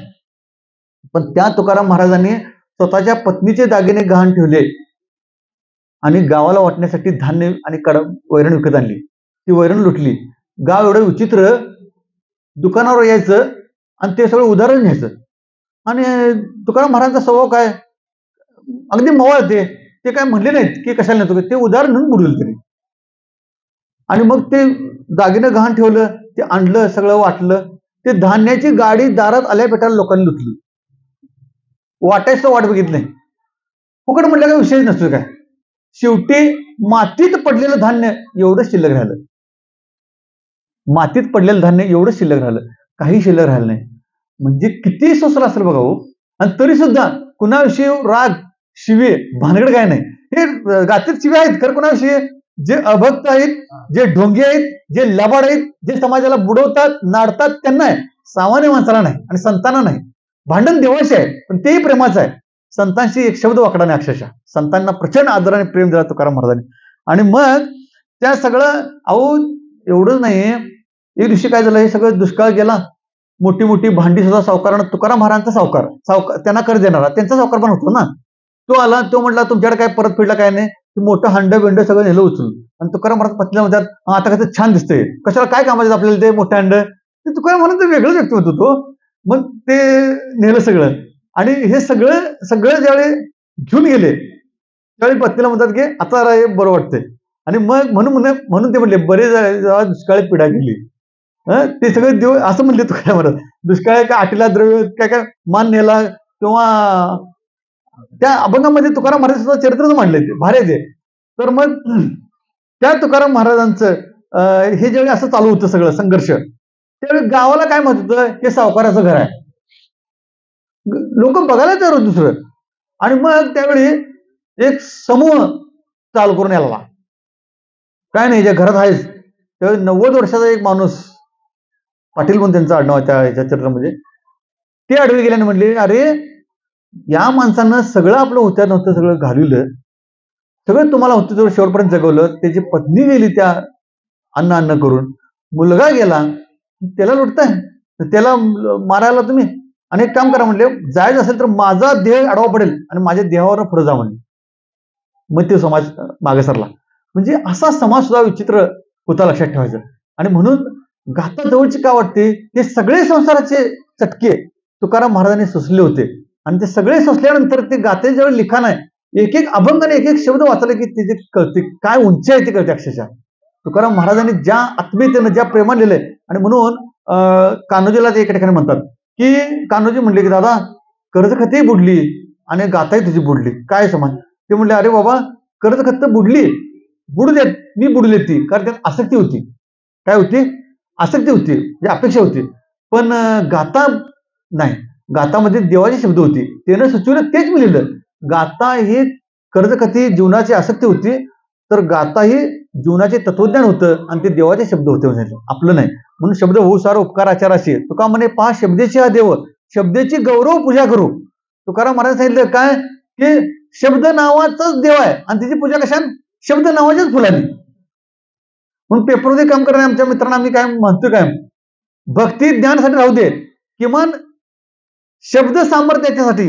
पण त्या तुकाराम महाराजांनी स्वतःच्या पत्नीचे दागिने गहाण ठेवले आणि गावाला वाटण्यासाठी धान्य आणि वैरण विकत आणली. ती वैरण लुटली. गाव एवढं विचित्र, दुकानावर यायचं आणि ते सगळं उदाहरण घ्यायचं. आणि तुकाराम महाराजांचा स्वभाव काय, अगदी मवाळ, ते काय म्हणले नाहीत की कशाला नेतो, ते उदाहरण म्हणून बुडवलं त्यांनी. आणि मग ते दागिने गहाण ठेवलं, ते आणलं, सगळं वाटलं. ते धान्याची गाडी दारात आल्या पेटाला लोकांनी लुटली. वाटायचं वाट बघितलं नाही, फुकट म्हटलं काय विषयच नसतो काय. शेवटी मातीत पडलेलं धान्य एवढं शिल्लक राहिलं, मातीत पडलेलं धान्य एवढं शिल्लक राहिलं, काही शिल्लक राहिलं नाही. म्हणजे किती सोसर असेल बघा हो. आणि तरी सुद्धा कुणाविषयी राग शिवे भानगड काय नाही. हे गातीत शिवे आहेत, खरं कुणाविषयी, जे अभक्त आहेत, जे ढोंगी आहेत, जे लबाड आहेत, जे समाजाला बुडवतात नाडतात, त्यांना आहे, सामान्य माणसाला नाही. आणि संतांना नाही. भांडण देवाचे आहे, पण तेही प्रेमाचं आहे. संतांशी एक शब्द वाकडा नाही. अक्षरशः संतांना प्रचंड आदराने प्रेम दिला तुकाराम महाराजांनी. आणि मग त्या सगळं, अहो एवढंच नाही, एक दिवशी काय झालं, हे सगळं दुष्काळ गेला, मोठी मोठी भांडी सुद्धा सावकारानं, तुकाराम महाराजांचा सावकार त्यांना कर्ज देणारा त्यांचा सावकार पण होतो ना, तो आला, तो म्हटला तुमच्याकडे काय परत फेडला काय नाही, मोठं हांड बिंड सगळं नेलं उचलून. आणि तुकाराम महाराज पत्नीला म्हणतात, आता कसं छान दिसतंय, कशाला काय कामाचं आपल्याला ते मोठं हांड, ते तुकाराम महाराज वेगळंच व्यक्ती होतो तो. मग ते नेलं सगळं, आणि हे सगळं ज्यावेळी घेऊन गेले त्यावेळी पत्नीला म्हणतात की आता हे बरं वाटतंय. आणि मग म्हणून ते म्हणले बरे दुष्काळी पिढा गेली, ते सगळे देव असं म्हणले तुकाराम महाराज. दुष्काळ काय आटीला द्रव्य काय काय मान नेला, किंवा त्या अभंगामध्ये तुकाराम महाराज सुद्धा चरित्रच मांडले, ते भारी ते. तर मग त्या तुकाराम महाराजांचं हे ज्यावेळी असं चालू होतं सगळं संघर्ष, त्यावेळी गावाला काय म्हणत होतं, हे सावकाराचं घर आहे, लोक बघायला तयार होत दुसरं. आणि मग त्यावेळी एक समूह चालू करून यायला काय नाही ज्या घरात आहेच त्यावेळी 90 वर्षाचा एक माणूस पाटील म्हणून त्यांचं आडनाव आहे त्या ह्याच्या चित्रामध्ये ते आडवे गेल्याने म्हणले अरे या माणसानं सगळं आपलं होत्या नव्हतं सगळं घालवलं सगळं तुम्हाला होतं तेवढं शेवटपर्यंत जगवलं त्याची पत्नी गेली त्या अन्न अन्न करून मुलगा गेला त्याला लुटताय त्याला मारायला तुम्ही आणि एक काम करा म्हणले जायचं असेल तर माझा देह आडवा पडेल आणि माझ्या देहावर पुढे जा म्हणले मग ते समाज मागे सरला म्हणजे असा समाज सुद्धा विचित्र होता लक्षात ठेवायचं आणि म्हणून गाथा जवळची का वाटते ते सगळे संसाराचे चटके तुकाराम महाराजांनी सोसले होते आणि ते सगळे सोसल्यानंतर ते गाथे जेव्हा लिखाण आहे एक एक अभंग आणि एक एक शब्द वाचले की ते जे कळते काय उंची आहे ते कळते अक्षरशः तुकाराम महाराजांनी ज्या आत्मीयतेनं ज्या प्रेमाने लिहिलंय आणि म्हणून कान्होजीला ते एका ठिकाणी म्हणतात की कान्होजी म्हणले की दादा कर्जखतही बुडली आणि गाथाही तुझी बुडली काय समान ते म्हणले अरे बाबा कर्जखत तर बुडली बुडू देत मी बुडली ती कारण त्यात आसक्ती होती काय होती आसक्ती होती म्हणजे अपेक्षा होती पण गाथा नाही गाथामध्ये देवाची शब्द होती त्यानं सुचवलं तेच मी लिहिलं गाथा ही कर्जकथी जीवनाची आसक्ती होती तर गाथा ही जीवनाचे तत्वज्ञान होतं आणि ते देवाचे शब्द होते आपलं नाही म्हणून शब्द होऊ सार उपकार आचाराशी तुका म्हणे पहा शब्देची हा देव शब्देची गौरव पूजा करू तुकाराम महाराज सांगितलं काय की शब्द नावाचाच देव आहे आणि त्याची पूजा कशा शब्द नावाच्याच फुलांनी म्हणून पेपरमध्ये काम करणाऱ्या आमच्या मित्रांना आम्ही काय म्हणतोय काय भक्ती ज्ञानासाठी राहू दे किमान शब्द सामर्थ्यासाठी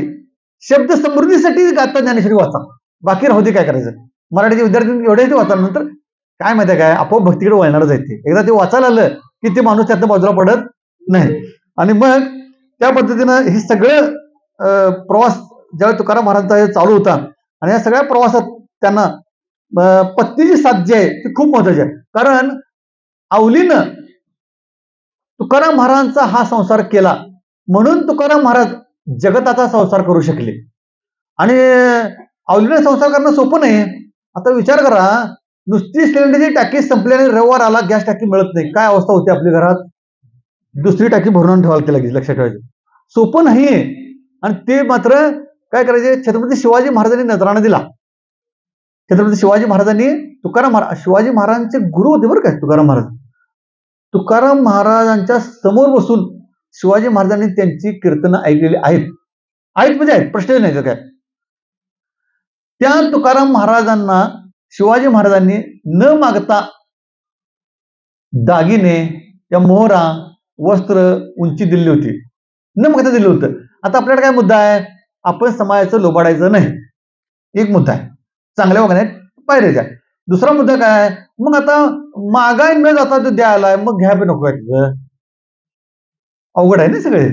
शब्द समृद्धीसाठी गाथा ज्ञानेश्वरी वाचा बाकी राहू दे काय करायचं मराठीचे विद्यार्थी एवढे ते वाचायला नंतर काय माहिती आहे काय आपोआप भक्तीकडे वळणारच आहे ते एकदा ते वाचायला आलं की ते माणूस त्यातनं बाजूला पडत नाही आणि मग त्या पद्धतीनं हे सगळं प्रवास ज्यावेळी तुकाराम महाराजांचा चालू होता आणि या सगळ्या प्रवासात त्यांना पत्नीची साथ जी आहे ती खूप महत्वाची आहे कारण आवलीनं तुकाराम महाराजांचा हा संसार केला म्हणून तुकाराम महाराज जगताचा संसार करू शकले आणि आवलीनं संसार करणं सोपं नाही आता विचार करा नुसती सिलेंडरची टाकी संपल्याने रविवार आला गॅस टाकी मिळत नाही काय अवस्था होती आपल्या घरात दुसरी टाकी भरून ठेवायला ते लगेच लक्षात ठेवायचं सोपं नाहीये आणि ते मात्र काय करायचे छत्रपती शिवाजी महाराजांनी नजराणा दिला छत्रपती शिवाजी महाराजांनी शिवाजी महाराजांचे गुरु होते बरं काय तुकाराम महाराजांच्या समोर बसून शिवाजी महाराजांनी त्यांची कीर्तनं ऐकलेली आहेत म्हणजे आहेत प्रश्न नाही काय त्या तुकाराम महाराजांना शिवाजी महाराजांनी न मागता दागिने त्या मोहरा वस्त्र उंची दिली होती न मागता दिलं होतं आता आपल्याकडे काय मुद्दा आहे आपण समाजाचं लोबाडायचं नाही एक मुद्दा आहे चांगल्या वागण्यात पायऱ्या दुसरा मुद्दा काय मग आता मागाय न जाता तो द्यायला मग घ्या पण नको तिथं अवघड आहे ना सगळे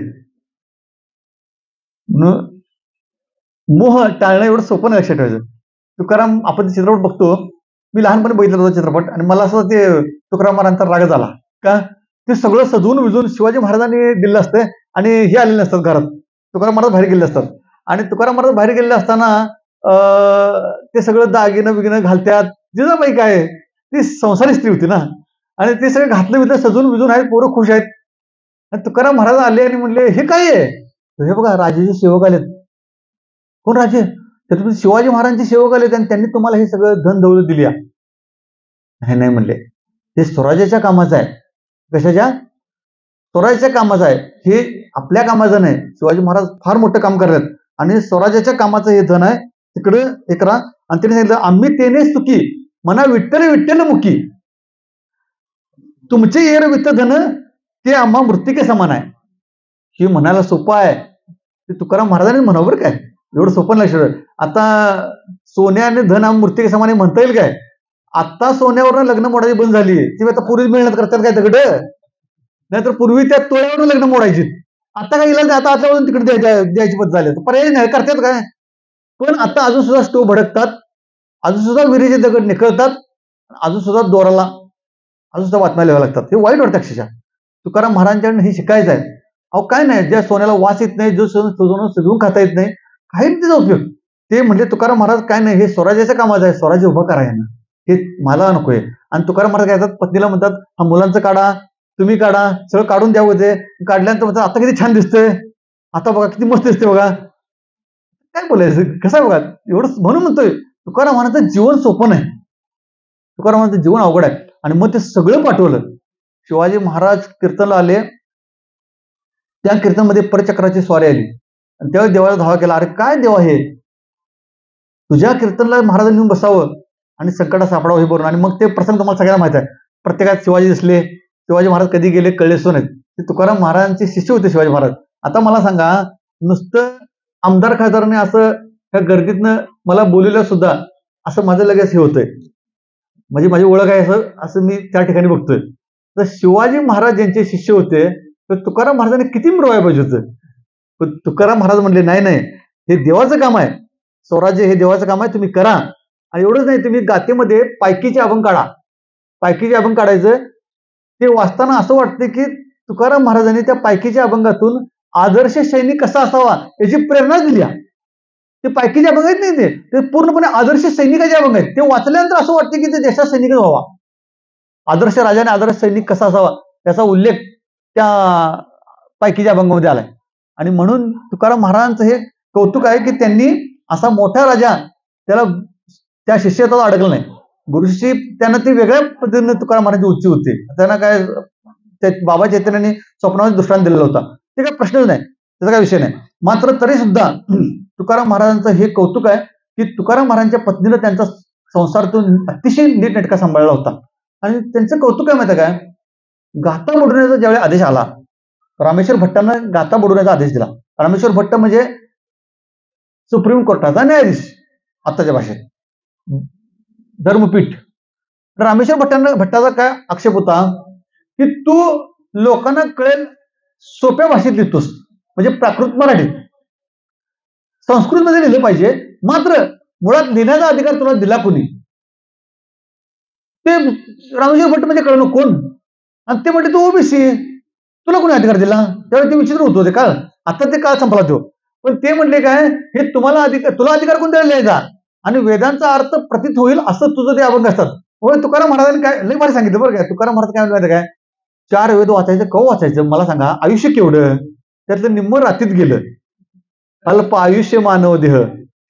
मोह टाळणं एवढं सोपं नाही लक्षात ठेवायचं तुकाराम आपण चित्रपट बघतो मी लहानपणी बघितला होता चित्रपट आणि मला असं ते तुकाराम महाराजांचा राग झाला का ते सगळं सजवून विजून शिवाजी महाराजांनी दिलं असतं आणि हे आलेले नसतात घरात तुकाराम महाराज बाहेर गेले असतात आणि तुकाराम महाराज बाहेर गेलेले असताना ते सगळं दागिनं बिगिनं घालत्यात जिजाबाई काय ती संसारी स्त्री होती ना आणि ते सगळे घातलं बितलं सजून विजून आहेत पोरं खुश आहेत आणि तुकाराम महाराज आले आणि म्हणले हे काय आहे हे बघा राजेचे सेवक आलेत कोण राजे छत्रपती शिवाजी महाराजांचे सेवक आले आणि त्यांनी तुम्हाला हे सगळं धन दौलत दिली हे नाही म्हणले हे स्वराज्याच्या कामाचं आहे कशाच्या स्वराज्याच्या कामाचं आहे हे आपल्या कामाचं नाही शिवाजी महाराज फार मोठं काम करतात आणि स्वराज्याच्या कामाचं हे धन आहे तिकडे हे करा आणि त्यांनी सांगितलं आम्ही तेने सुखी मना विठ्ठल विठ्ठल मुखी तुमचे येर वित्त धन ते आम्हा मृत्तिके समान आहे हे म्हणायला सोपं आहे ते तुकाराम महाराजांनी म्हणावं बरं काय एवढं सोपं लक्षात आता सोन्याने धन मृत्तिके समान म्हणता येईल काय आता सोन्यावरनं लग्न मोडायची बंद झाली ती आता पूर्वी मेहनत करतात काय दगड नाहीतर पूर्वी त्या तोळ्यावरून लग्न मोडायची आता काय गेलं आता आतावरून तिकडे द्यायची पद्धत झाली पर्याय नाही करतात काय पण आता अजून सुद्धा स्टोव भडकतात अजून सुद्धा विहिरीचे दगड निकळतात अजून सुद्धा दोराला अजून सुद्धा बातम्या लिहाव्या लागतात हे वाईट वाटतं अक्षरशः तुकाराम महाराजांच्याकडून हे शिकायचं आहे अहो काय नाही ज्या सोन्याला वास येत नाही जो सजवून खाता येत नाही काही त्याचा उपयोग ते म्हणजे तुकाराम महाराज काय नाही हे स्वराज्याच्या कामाचं आहे स्वराज्य उभं करायला हे मला नकोय आणि तुकाराम महाराज काय येतात पत्नीला म्हणतात हा मुलांचं काढा तुम्ही काढा सगळं काढून द्यावं ते काढल्यानंतर म्हणतात आता किती छान दिसतंय आता बघा किती मस्त दिसते बघा. काय बोलायचं, कसं आहे बघा. एवढं म्हणून म्हणतोय तुकाराम महाराजांचं जीवन सोपं नाही, तुकाराम महाराजांचं जीवन अवघड आहे. आणि मग ते सगळं पाठवलं. शिवाजी महाराज कीर्तनला आले, त्या कीर्तनमध्ये परचक्राची स्वारी आली आणि त्यावेळी देवाला धावा केला, अरे काय देवा हे, तुझ्या कीर्तनला महाराजांनी येऊन बसावं आणि संकटात सापडावं हे बरोबर. आणि मग ते प्रसंग तुम्हाला सगळ्यांना माहित आहे. प्रत्येकात शिवाजी दिसले, शिवाजी महाराज कधी गेले कळले सो नाहीत. ते तुकाराम महाराजांचे शिष्य होते शिवाजी महाराज. आता मला सांगा, नुसतं आमदार खासदारांनी असं ह्या गर्दीतनं मला बोललेलं सुद्धा असं माझं लगेच हे होतंय, म्हणजे माझी ओळख आहे असं असं मी त्या ठिकाणी बघतोय. तर शिवाजी महाराज ज्यांचे शिष्य होते तर तुकाराम महाराजांनी किती मिळवायला पाहिजे होतं. पण तुकाराम महाराज म्हणले नाही नाही, हे देवाचं काम आहे, स्वराज्य हे देवाचं काम आहे, तुम्ही करा. आणि एवढंच नाही, तुम्ही गातेमध्ये पायकीचे अभंग काढा. पायकीचे अभंग काढायचं, ते वाचताना असं वाटतं की तुकाराम महाराजांनी त्या पायकीच्या अभंगातून आदर्श सैनिक कसा असावा याची प्रेरणा दिली. ते पायकीचे अभंग आहेत नाही, ते पूर्णपणे आदर्श सैनिकाचे अभंग आहेत. ते वाचल्यानंतर असं वाटतं की ते देशात सैनिकच व्हावा, आदर्श राजाने आदर्श सैनिक कसा असावा त्याचा उल्लेख त्या पायकीच्या अभंगामध्ये आलाय. आणि म्हणून तुकाराम महाराजांचं हे कौतुक आहे की त्यांनी असा मोठा राजा त्याला त्या शिष्यत्वात अडकलं नाही. गुरुशी त्यांना ती वेगळ्या पद्धतीने तुकाराम महाराजांची उच्च होती. त्यांना काय बाबा चैतन्यांनी स्वप्नामध्ये दृष्टांत दिलेला होता, ते काय प्रश्नच नाही, त्याचा काय विषय नाही. मात्र तरी सुद्धा तुकाराम महाराजांचं हे कौतुक आहे की तुकाराम महाराजांच्या पत्नीनं त्यांचा संसारातून अतिशय नीटनेटका सांभाळला होता. आणि त्यांचं कौतुक आहे माहिती काय, गाथा बुडवण्याचा ज्यावेळी आदेश आला, रामेश्वर भट्टानं गाथा बुडवण्याचा आदेश दिला. रामेश्वर भट्ट म्हणजे सुप्रीम कोर्टाचा न्यायाधीश आत्ताच्या भाषेत, धर्मपीठ. रामेश्वर भट्टाचा काय आक्षेप होता की तू लोकांना कळेल सोप्या भाषेत लिहितोस, म्हणजे प्राकृत मराठीत, संस्कृत मध्ये लिहिलं पाहिजे, मात्र मुळात लिहिण्याचा अधिकार तुला दिला कोणी, ते रामेश्वर भट्ट म्हणजे कळलं कोण. आणि ते म्हणते तू ओबीसी, तुला कोणी अधिकार दिला. त्यावेळी ते विचित्र होत होते का, आता ते काळ संपला तो. पण ते म्हणले काय, हे तुम्हाला अधिकार, तुला अधिकार कोण द्यायला लिहायचा आणि वेदांचा अर्थ प्रतीत होईल असं तुझं ते अभंग असतात. होय, तुकाराम महाराजांनी काय लय भारी सांगितलं बरं काय. तुकाराम महाराज काय म्हणलं काय, 4 वेद वाचायचं, कव वाचायचं मला सांगा, आयुष्य केवढं, त्यातलं निम्म रात्रीत गेलं, अल्प आयुष्य मानव देह,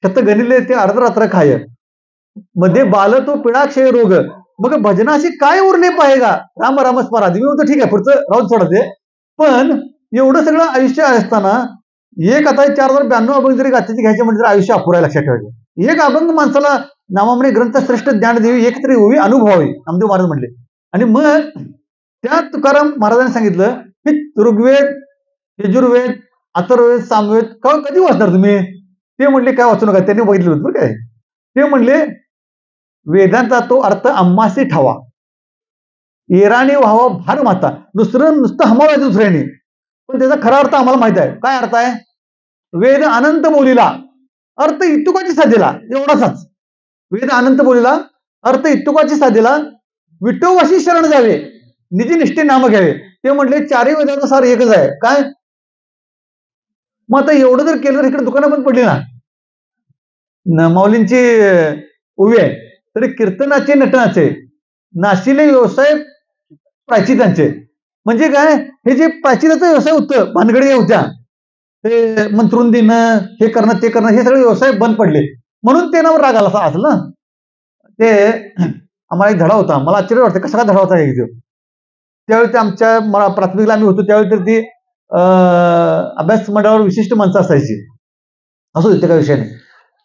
शत गणिले ते अर्धरात्र खाय, मध्ये बाल तो पिढाक्षय रोग, मग भजनाशी काय उरले पाहेगा, राम राम स्मरा. मी म्हणतो ठीक आहे, पुढचं राहून सोडायचे. पण एवढं सगळं आयुष्य असताना एक आता 4092 अभंग जरी गाथेचे घ्यायचे म्हणजे आयुष्य अपुरा आहे, लक्षात ठेवायचं. एक अभंग माणसाला नामामणे ग्रंथ श्रेष्ठ ज्ञान देवी एक तरी होई अनुभवावी, नामदेव महाराज म्हणले. आणि मग त्या तुकाराम महाराजांनी सांगितलं की ऋग्वेद, यजुर्वेद, अथर्ववेद, सामवेद कधी वाचणार तुम्ही. ते म्हणले काय वाचू नका, त्यांनी बघितलं होतं बरं काय. ते म्हणले वेदांचा तो अर्थ आम्हासी ठावा, येराणी व्हावा भार माता, नुसतं हमावायचं दुसऱ्याने, पण त्याचा खरा अर्थ आम्हाला माहित आहे. काय अर्थ आहे, वेद अनंत बोलीला अर्थ इत्तुकाची साधेला, एवढाच. वेद अनंत बोलीला अर्थ इत्तुकाची साधेला, विठोबाशी शरण जावे, निजी निष्ठे नाम घ्यावे. ते म्हटले 4 वेदांचा सार एकच आहे. काय मग आता एवढं जर केलं तर इकडे दुकानं पण पडली ना, माऊलींची उभी आहे, तरी कीर्तनाचे नटनाचे नाशिले व्यवसाय प्राचीनांचे. म्हणजे काय, हे जे प्राचीनाचा व्यवसाय होतं, भानगडी होत्या, ते मंत्रून देणं, हे करणं ते करणं, हे सगळे व्यवसाय बंद पडले. म्हणून ते नाव राग आला असेल ना. ते आम्हाला एक धडा होता, मला आश्चर्य वाटतं कसा धडा होता एक दिवस. त्यावेळी ते आमच्या प्राथमिकला आम्ही होतो त्यावेळी तर ती अभ्यास मंडळावर विशिष्ट माणसं असायची, असं होते काही विषय नाही.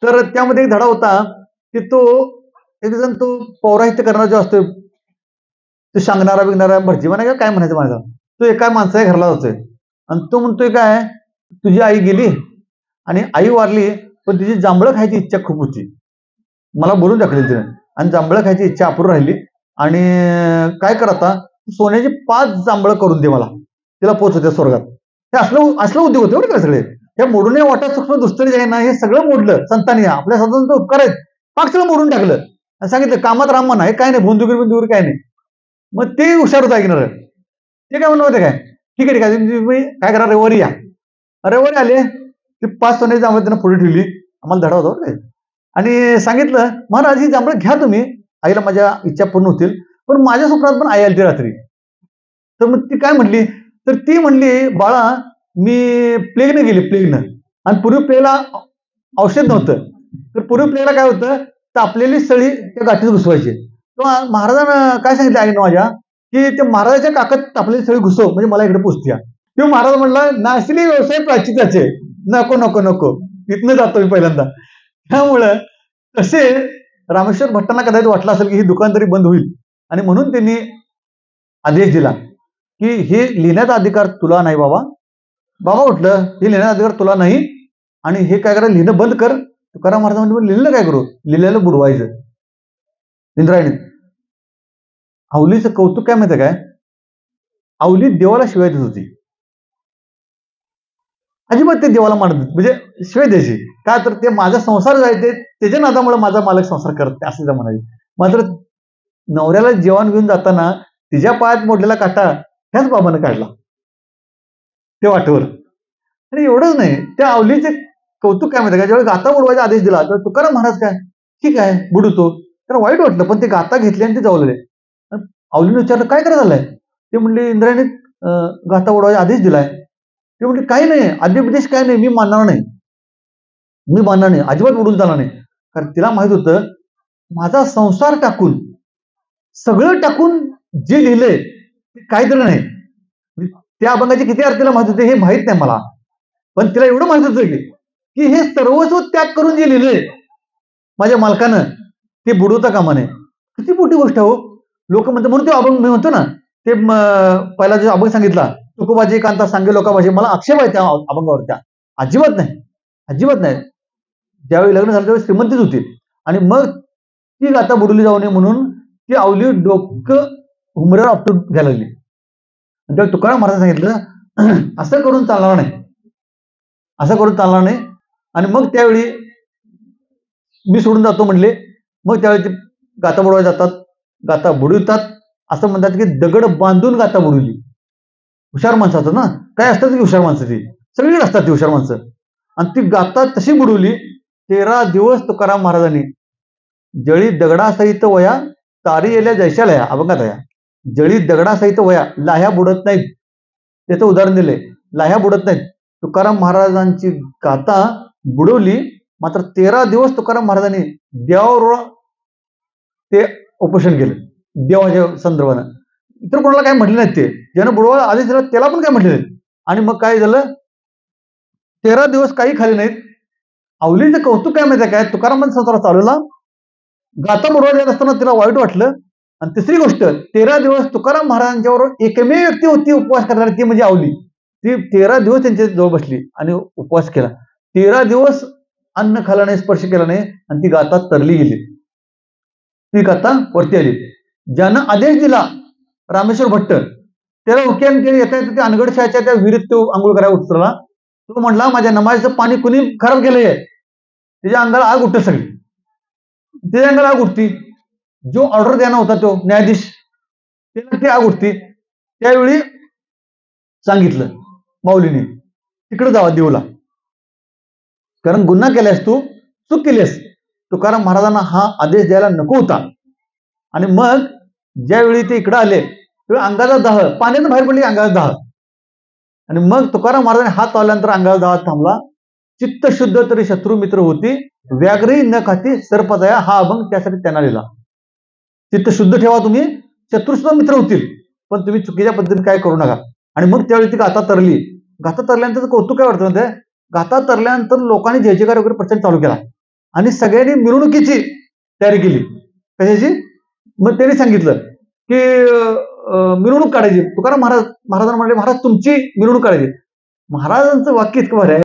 तर त्यामध्ये एक धडा होता की तो एक जण तो पौराहित्य करणारा जो असतो, तो सांगणारा बिगणारा भटजी म्हणा काय म्हणायचं माझा, तो एका माणसाच्या घरला जातोय आणि तो म्हणतोय काय, तुझी आई गेली आणि आई वारली, पण तिची जांभळं खायची इच्छा खूप होती, मला बोलून टाकली तिने, आणि जांभळं खायची इच्छा अपूर्ण राहिली. आणि काय कर आता, सोन्याची 5 जांभळं करून दे मला, तिला पोच होते स्वर्गात. हे असलं उद्योग होते बरं का सगळे. हे मोडून वाटा सूक्ष्म दुष्टरी जे आहे ना, हे सगळं मोडलं संतांनी, आपल्या स्वतंत्र उपकार आहेत, पाक सगळं मोडून टाकलं आणि सांगितलं कामात राम म्हणा, हे काय नाही, बुंदुगिरी काय नाही. मग ते हुशार होतं ऐकणार. ते काय म्हणलं होतं काय, ठीक आहे ठीक आहे, तुम्ही काय करा, रविवारी या. रविवारी आले, ते 5 सोन्याची जांभळं त्यांना पुढे ठेवली, आम्हाला धडा होता काय, आणि सांगितलं महाराज ही जांभळं घ्या तुम्ही, आईला माझ्या इच्छा पूर्ण होतील. पण माझ्या स्वप्नात पण आई आली ती रात्री. तर मग ती काय म्हणली, तर ती म्हणली बाळा मी प्लेगनं गेली, प्लेगनं. आणि पूर्वी प्लेगला औषध नव्हतं. तर पूर्वी प्लेगला काय होतं, तापलेली सळी त्या गाठीत घुसवायची. तर महाराजांना काय सांगितलं आईनं माझ्या, की ते महाराजाच्या काकात तापलेली सळी घुसव म्हणजे मला इकडे पोचत्या. तेव्हा महाराज म्हणला, नासली व्यवसाय प्राचिताचे, नको नको नको, इथनं जातो मी पहिल्यांदा. त्यामुळं तसे रामेश्वर भट्टांना कदाचित वाटलं असेल की ही दुकान तरी बंद होईल, आणि म्हणून त्यांनी आदेश दिला की हे लिहिण्याचा अधिकार तुला नाही बाबा. बाबा म्हटलं, हे लिहिण्याचा अधिकार तुला नाही, आणि हे काय करा, लिहिणं बंद कर. तुकाराम महाराज म्हणजे लिहिलं काय करू, लिहिलेलं बुडवायचं. इंद्रायणी आवलीचं कौतुक काय माहिती काय, आवली देवाला शिवाय देत होती. अजिबात ते देवाला मानत नाही, म्हणजे शिवाय द्यायची. का तर ते माझा संसार जायचे, त्याच्या नादामुळे माझा मालक संसार करत नाही असं म्हणायचे. मात्र नवऱ्याला जेवण घेऊन जाताना तिच्या पायात मोडलेला काटा ह्याच बाबानं काढला ते वाटेवर. आणि एवढंच नाही, त्या आवलीचे कौतुक काय माहिती का, ज्यावेळी गाता बुडवायचा आदेश दिला तर तुकाराम महाराज काय, ठीक आहे बुडवतो. त्याला वाईट वाटलं, पण ते गाता घेतले आणि ते जावलेले. आवलीने विचारलं काय करायला झालंय, ते म्हणले इंद्रायणी गाता बुडवायचा आदेश दिलाय. ते म्हणले काही नाही, आदेश काय नाही, मी मानणार नाही, मी मानणार नाही, अजिबात बुडून चालणार नाही. कारण तिला माहित होतं, माझा संसार टाकून, सगळं टाकून जे लिहिलंय ते काहीतरी नाही. त्या अभंगाचे किती अर्थ तिला माहित होते हे माहित नाही मला, पण तिला एवढं माहित होतं की हे सर्वस्व त्याग करून जे लिहिलंय माझ्या मालकानं ते बुडवता कामा नये. किती मोठी गोष्ट आहे हो. लोक म्हणतात, म्हणून ते अभंग मी म्हणतो ना, ते पहिला जो अभंग सांगितला, तुकोबाजी कांता सांगे लोकाबाजी, मला आक्षेप आहे त्या अभंगावर. त्या अजिबात नाही, अजिबात नाही. ज्यावेळी लग्न झालं त्यावेळी श्रीमंतीच होती, आणि मग ती गाता बुडवली जाऊ नये म्हणून ती आवली डोकं हुमऱ्यावर आपटून घ्यायला लागली. तेव्हा तुकाराम महाराज सांगितलं, असं करून चालणार नाही, असं करून चालणार नाही. आणि मग त्यावेळी मी सोडून जातो म्हणले. मग त्यावेळी ते गाता बुडवायला जातात, गाता बुडवतात. असं म्हणतात की दगड बांधून गाता बुडवली. हुशार माणसाचं ना, काय असतात की हुशार माणसं, ती सगळीकडे असतात ती हुशार माणसं. आणि ती गाता तशी बुडवली. 13 दिवस तुकाराम महाराजांनी जळी दगडासहित वया तारी येल्या जैशा लया, अभंगात आहे, जळी दगडासहित वया, लाह्या बुडत नाहीत. त्याचं उदाहरण दिले, लाह्या बुडत नाहीत. तुकाराम महाराजांची गाथा बुडवली. मात्र 13 दिवस तुकाराम महाराजांनी देवावर ते उपोषण केलं, देवाच्या संदर्भानं. इतर कोणाला काय म्हटलं नाही, ते ज्यानं बुडवायला आदेश दिला त्याला पण काय म्हटलं नाही. आणि मग काय झालं, 13 दिवस काही खाली नाहीत. आवलीचं कौतुक काय माहिती काय, तुकारामांचा संसार चालवला, गाता बुडवायला येत असताना तिला वाईट वाटलं. आणि तिसरी गोष्ट, 13 दिवस तुकाराम महाराजांच्यावर एकमेव व्यक्ती होती उपवास करणारी, ती म्हणजे आवली. ती 13 दिवस त्यांच्या जवळ बसली आणि उपवास केला. 13 दिवस अन्न खाला नाही, स्पर्श केला नाही, आणि ती गाथा तरली गेली, ती गाथा वरती आली. ज्यानं आदेश दिला रामेश्वर भट्ट, त्याला हुक्यान ते येता येतं ते अनगडशाच्या त्या विहिरीत तो आंघोळ करायला उतरला. तो म्हणला, माझ्या नमाजचं पाणी कुणी खराब केलंय, त्याच्या अंगाला आग उठते सगळी, त्याच्या अंगाला आग उठती. जो ऑर्डर द्याना होता तो न्यायाधीश, त्याला ती आग उठती. त्यावेळी सांगितलं माऊलीने, तिकडे जावा देऊला, कारण गुन्हा केल्यास, तू चूक केलीस. तुकाराम महाराजांना हा आदेश द्यायला नको होता. आणि मग ज्यावेळी ते इकडे आले त्यावेळी अंगाचा दाह, पाण्यातून बाहेर पडली अंगाचा दाह. आणि मग तुकाराम महाराजांनी हात लावल्यानंतर अंगाचा दाह थांबला. चित्त शुद्ध तरी शत्रू मित्र होती, व्याघ्री न खाती सर्पदया, हा अभंग त्यासाठी त्यांना लिहिला. चित्त शुद्ध ठेवा तुम्ही, शत्रू सुद्धा मित्र होतील, पण तुम्ही चुकीच्या पद्धतीने काय करू नका. आणि मग त्यावेळी ती गाथा तरली. गाथा तरल्यानंतर कौतुक काय वाटतं म्हणजे, गाथा तरल्यानंतर लोकांनी जय जयकार वगैरे प्रचार चालू केला, आणि सगळ्यांनी मिरवणुकीची तयारी केली. कशाची, मग त्यांनी सांगितलं की मिरवणूक काढायची. तुकाराम महाराजांना म्हणले, महाराज तुमची मिरवणूक काढायची. महाराजांचं वाक्य इतकं भारी आहे,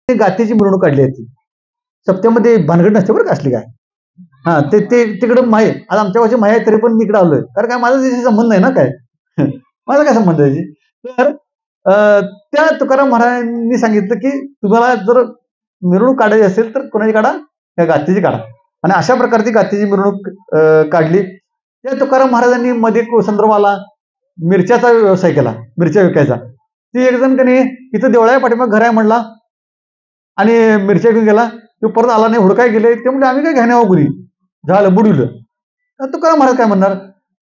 गाथेची मिरवणूक काढली आहे. सप्त्यामध्ये भानगड नसते बरं का असली काय. हा, ते ते तिकडं माहे, आज आमच्या गावची माहे तरी पण मी इकडे आलोय, कारण काय माझा त्याशी संबंध नाही ना, काय माझा काय संबंध आहे. तर त्या तुकाराम महाराजांनी सांगितलं की तुम्हाला जर मिरवणूक काढायची असेल तर कोणाची काढा, त्या गाथेची काढा. आणि अशा प्रकारची गाथेची मिरवणूक काढली. त्या तुकाराम महाराजांनी मध्ये संदर्भाला मिरच्याचा व्यवसाय केला, मिरच्या विकायचा. ती एक जण त्याने इथं देवळा पाठीमाग घर आहे म्हणला, आणि मिरच्या घेऊन गेला. तो परत आला नाही, हुडकाय गेले. ते म्हणजे आम्ही काय घेण्या गुरी, झालं बुडवलं. तुकाराम महाराज काय म्हणणार,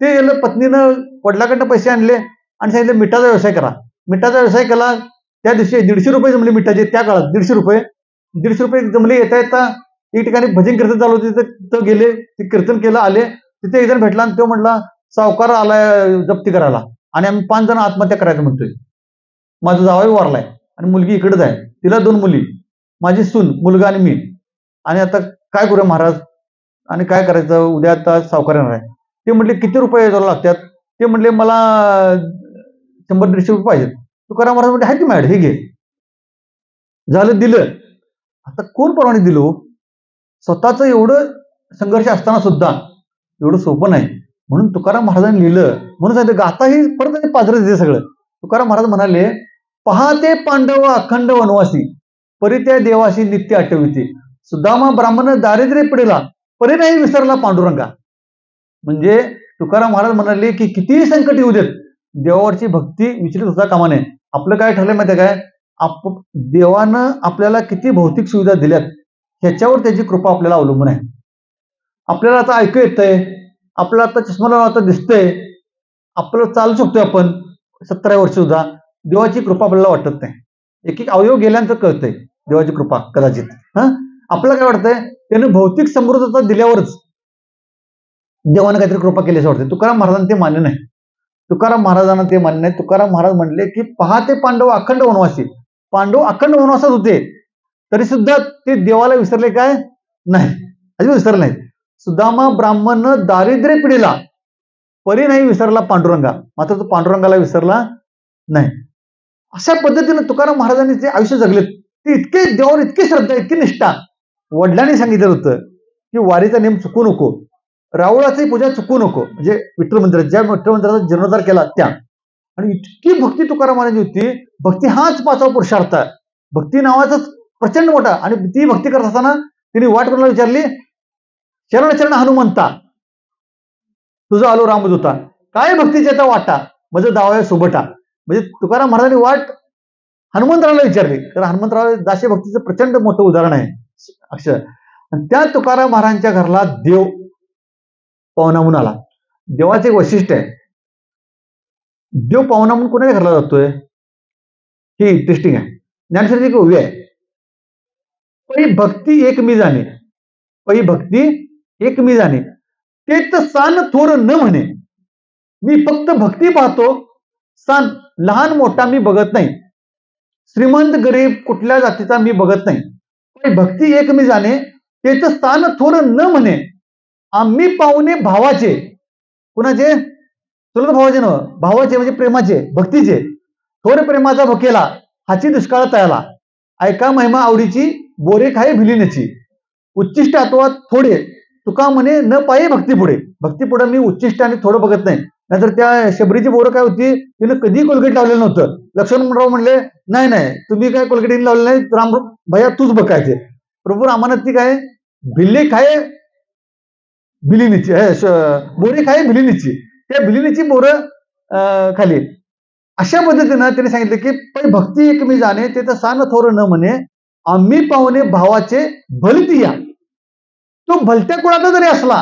ते पत्नीनं वडिलाकडनं पैसे आणले आणि सांगितलं मिठाचा व्यवसाय करा. मिठाचा व्यवसाय केला. त्या दिवशी 150 रुपये जमले मिठाचे, त्या काळात 150 रुपये जमले. येता येता एक ठिकाणी भजन कीर्तन चालू होते, तिथं गेले, ते कीर्तन केलं, आले. तिथे एक जण भेटला आणि तो म्हटला सावकार आलाय जप्ती करायला आणि आम्ही 5 जण आत्महत्या करायचं म्हणतोय. माझा जावई वारलाय आणि मुलगी इकडेच आहे, तिला 2 मुली, माझी सून, मुलगा आणि मी, आणि आता काय करूया महाराज आणि काय करायचं, उद्या आता सावकार येणार आहे. ते म्हटले किती रुपये लागतात, ते म्हटले मला 100-150 रुपये पाहिजेत. तुकाराम महाराज म्हटले आहे की मॅड, हे घे. झालं, दिलं. आता कोण परवानगी दिलो, स्वतःच एवढं संघर्ष असताना सुद्धा एवढं सोपं नाही. म्हणून तुकाराम महाराजांनी लिहिलं, म्हणून सांगितलं गाथा ही परत पाजरत येते सगळं. तुकाराम महाराज म्हणाले, पहाते पांडव अखंड वनवासी, परी त्या देवाशी नित्य आठविते, सुदामा ब्राह्मण दारिद्र्य पिढीला, परी नाही विसरला पांडुरंगा. म्हणजे तुकाराम महाराज म्हणाले की कितीही संकट येऊ देत, देवावरची भक्ती विचलित होता कामा नये. आपलं काय ठरलंय माहिती काय, देवानं आपल्याला किती भौतिक सुविधा दिल्यात ह्याच्यावर त्याची कृपा आपल्याला अवलंबून आहे. आपल्याला आता ऐकू येतंय, आपल्याला आता चष्मा लावून आता दिसतंय, आपल्याला चालू शकतोय आपण 17 वर्ष सुद्धा, देवाची कृपा आपल्याला वाटत नाही. एक एक अवयव गेल्यानंतर कळतंय देवाची कृपा कदाचित. आपल्याला काय वाटतंय, त्याने भौतिक समृद्धता दिल्यावरच देवाने काहीतरी कृपा केली असं वाटतं. तुकाराम महाराजांना ते मान्य नाही. तुकाराम महाराजांना ते मान्य नाही. तुकाराम महाराज म्हणले की पहाते पांडव अखंड वनवासी, पांडव अखंड वनवासात होते तरी सुद्धा ते देवाला विसरले काय नाही, अजिबात विसरले नाही. सुदामा ब्राह्मण दारिद्र्य पिढीला, परी नाही विसरला पांडुरंगा, मात्र तो पांडुरंगाला विसरला नाही. अशा पद्धतीने तुकाराम महाराजांनी जे आयुष्य जगलेत ते इतके देवावर इतकी श्रद्धा, इतकी निष्ठा. वडिलांनी सांगितलं होतं की वारीचा नेम चुकू नको, रावळाची पूजा चुकू नको, म्हणजे विठ्ठल मंदिरात ज्या विठ्ठल मंदिराचा जीर्णोद्धार केला त्या. आणि इतकी भक्ती तुकाराम महाराजांची होती. भक्ती हाच 5वा पुरुषार्थ आहे. भक्ती नावाचाच प्रचंड मोठा. आणि ती भक्ती करत असताना तिने वाट कोणाला विचारली, चरण चरण हनुमंता तुझा आलो रामदूता, काय भक्तीची आता वाटा म्हणजे दावा सोबटा. म्हणजे तुकाराम महाराजांनी वाट हनुमंतरावला विचारली, तर हनुमंतराव दासी भक्तीचं प्रचंड मोठं उदाहरण आहे अक्षर. त्या तुकाराम महाराजांच्या घरला देव पाहुणा म्हणून आला. देवाचे एक वैशिष्ट्य आहे, देव पाहुणा म्हणून कोणाच्या घरला जातोय ही इंटरेस्टिंग आहे. ज्ञानेश्वरीची ओवी आहे, पै भक्ती एक मी जाणे, पै भक्ती एक मी जाणे, ते तर सान थोर न म्हणे, मी फक्त भक्ती पाहतो, सान लहान मोठा मी बघत नाही, श्रीमंत गरीब कुठल्या जातीचा मी बघत नाही. पै भक्ती एक मी जाणे, ते तर स्थान थोर न म्हणे, आम्ही पाहुणे भावाचे. कुणाचे? चुलत भावाचे नव्ह, भावाचे म्हणजे प्रेमाचे, भक्तीचे. थोर प्रेमाचा भकेला, हाची दुष्काळ तयाला, ऐका महिमा आवडीची, बोरे खाये भिलिनेची, उच्चिष्ट अथवा थोडे, तुका म्हणे न पाये भक्ती पुढे. भक्ती पुढे मी उच्चिष्ट आणि थोडं बघत नाही. नाहीतर त्या शबरीची बोरं काय होती, तिने कधी कोलगेट लावलेलं नव्हतं. लक्ष्मणराव म्हणले नाही नाही तुम्ही काय कोलगेट लावलेलं नाही, राम भैया तूच बघायचे. प्रभू रामानं ती काय भिल्ले खाये भिलिनीची, बोरे खाये भिलिनीची, त्या भिलिनीची बोरं खाली. अशा पद्धतीनं त्याने सांगितलं की भक्ती एक मी जाणे, ते तर सान थोर न म्हणे, आम्ही पाहुणे भावाचे भलती या. तो भलत्या कुळाचा जरी असला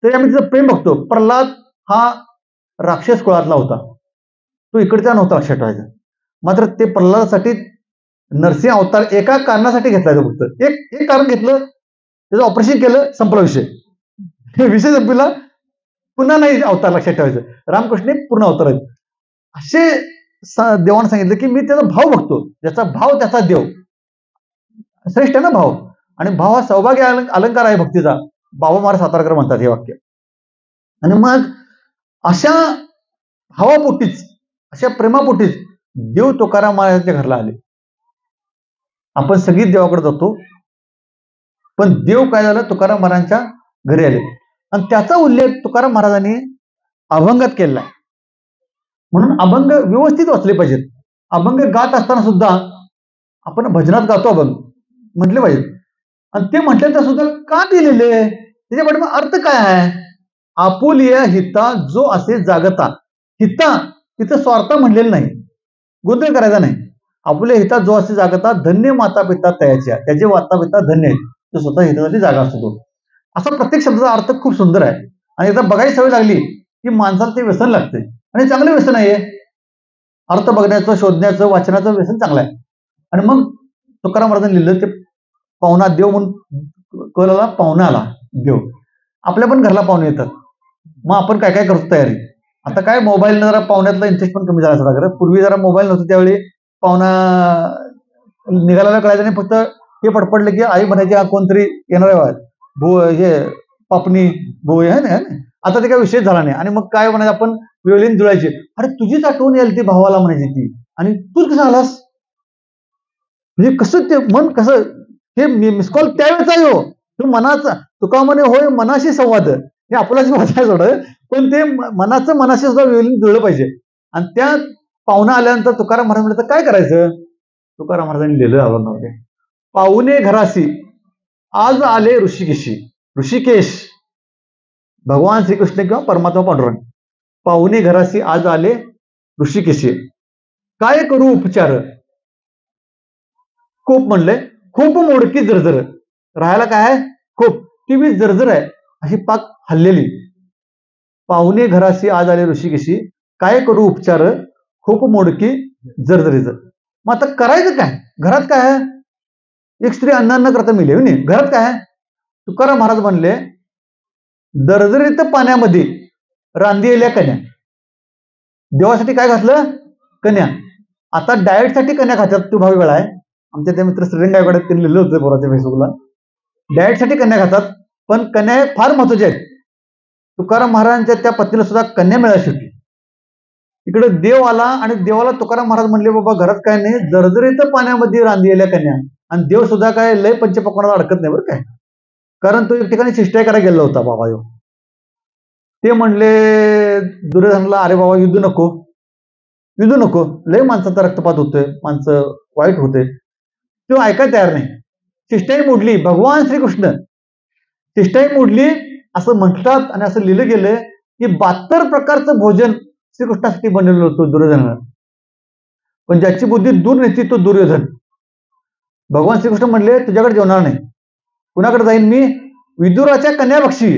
तरी आम्ही तिचं प्रेम बघतो. प्रल्हाद हा राक्षस कुळातला होता, तो इकडचा नव्हता लक्षात ठेवायचा. मात्र ते प्रल्हादासाठी नरसिंह अवतार एका कारणासाठी घेतला. फक्त एक कारण घेतलं, त्याचं ऑपरेशन केलं, संपला विषय. विषय संपला, पुन्हा नाही अवतार लक्षात ठेवायचं. रामकृष्ण पूर्ण अवतार आहेत. असे देवानं सांगितलं की मी त्याचा भाव बघतो, ज्याचा भाव त्याचा देव. श्रेष्ठ आहे ना भाव, आणि भाव हा सौभाग्य अलंकार आहे भक्तीचा. बाबा महाराज सातारकर म्हणतात हे वाक्य. आणि मग अशा भावापोटीच, अशा प्रेमापोटीच देव तुकाराम महाराजांच्या घरला आले. आपण सगळीच देवाकडे जातो, पण देव काय झालं, तुकाराम महाराजांच्या घरी आले. आणि त्याचा उल्लेख तुकाराम महाराजांनी अभंगात केलाय. म्हणून अभंग व्यवस्थित वाचले पाहिजेत. अभंग गात असताना सुद्धा आपण भजनात गातो अभंग म्हटले पाहिजेत. आणि ते म्हटल्यानंतर सुद्धा का दिलेले, त्याच्या पाठीमागे अर्थ काय आहे. आपुलिया हिता जो असे जागता, हिता तिथं स्वार्थ म्हणलेलं नाही, गोंधळ करायचा नाही. आपुल्या हिता जो असे जागता, धन्य माता पिता तयाच्या, त्याचे माता पिता धन्य आहेत, तो स्वतः हितासाठी जागा असतो. असा प्रत्येक शब्दाचा अर्थ खूप सुंदर आहे आणि एकदा बघायची सवय लागली की माणसाला ते व्यसन लागते आणि चांगलं व्यसन आहे. अर्थ बघण्याचं, शोधण्याचं, वाचनाचं व्यसन चांगलं आहे. आणि मग तुकाराम महाराजांनी लिहिलं ते पाहुणा देव म्हणून कळला, पाहुणा आला देव. आपल्या पण घरला पाहुणे येतात, मग आपण काय काय करतो तयारी. आता काय मोबाईल जरा पाहुण्यातला इंटरेस्ट पण कमी झाला थोडा खरं. पूर्वी जरा मोबाईल नव्हतं त्यावेळी पाहुणा निघाला कळायचं नाही, फक्त हे पडपडलं की आई म्हणायची कोणतरी येणार आहे भो हे पापणी भो आहे ना. आता ते काय विषय झाला नाही. आणि मग काय म्हणायचं आपण विओलिन जुळायची, अरे तुझीच आठवण येईल ती भावाला म्हणायची ती, आणि तूच कसं आलास. म्हणजे कसं ते मन कसं हे मिस कॉल त्यावेळेचा हो तो मनाचा. तुका म्हणे होय मनाशी संवाद, हे आपलाच वाचाय सोडं, पण ते मनाचं मनाशी सुद्धा विओलिन जुळलं पाहिजे. आणि त्या पाहुणा आल्यानंतर तुकाराम महाराज म्हणलं तर काय करायचं. तुकाराम महाराजांनी लिहिलं आवरणामध्ये, पाहुणे घरासी आज आले ऋषिकेशी. ऋषिकेश भगवान श्रीकृष्ण किंवा परमात्मा पांडुरंग. पाहुणे घरासी आज आले ऋषिकेशी, काय करू उपचार. खूप म्हणले, खूप मोडकी जर्जर. राहायला काय आहे, खूप ती बी जर्जर आहे अशी पाक हल्लेली. पाहुणे घराशी आज आले ऋषिकेशी, काय करू उपचार, खूप मोडकी जर्जरीचं. मग आता करायचं काय, घरात काय आहे, एक स्त्री अन्न करता मिळेल, घरात काय आहे. तुकाराम महाराज म्हणले, दरदरीत पाण्यामध्ये रांधलेल्या कन्या. देवासाठी काय घातलं, कन्या. आता डाएटसाठी कन्या खात्यात, तो भावी वेळा आहे. आमच्या त्या मित्र श्रीरंग गायकवाड त्यांनी लिहिलं होतं पोराच्या फेसबुकला, डाएटसाठी कन्या खातात, पण कन्या फार महत्वाच्या आहेत. तुकाराम महाराजांच्या त्या पत्नीला सुद्धा कन्या मिळाली होती. इकडे देव आला आणि देवाला तुकाराम महाराज म्हणले, बाबा घरात काय नाही, दरदरीत पाण्यामध्ये रांधलेल्या कन्या. आणि देव सुद्धा काय लय पंचपक्वानाला अडकत नाही बरं काय, कारण तो एक ठिकाणी शिष्टाई करायला गेला होता बाबा. ते म्हणले दुर्योधनला, अरे बाबा युद्ध नको, युद्ध नको, लय माणसाचा रक्तपात होतोय, माणसं वाईट होते. तो ऐकायला तयार नाही. शिष्टाई मोडली. भगवान श्रीकृष्ण शिष्टाई मोडली असं म्हणतात. आणि असं लिहिलं गेलं की 72 प्रकारचं भोजन श्रीकृष्णासाठी बनवलेलं होतं दुर्योधनानं, पण ज्याची बुद्धी दूर नेती तो दुर्योधन. भगवान श्रीकृष्ण म्हणले, तुझ्याकडे जेवणार नाही. कुणाकडे जाईन मी, विदुराच्या कन्या बक्षी.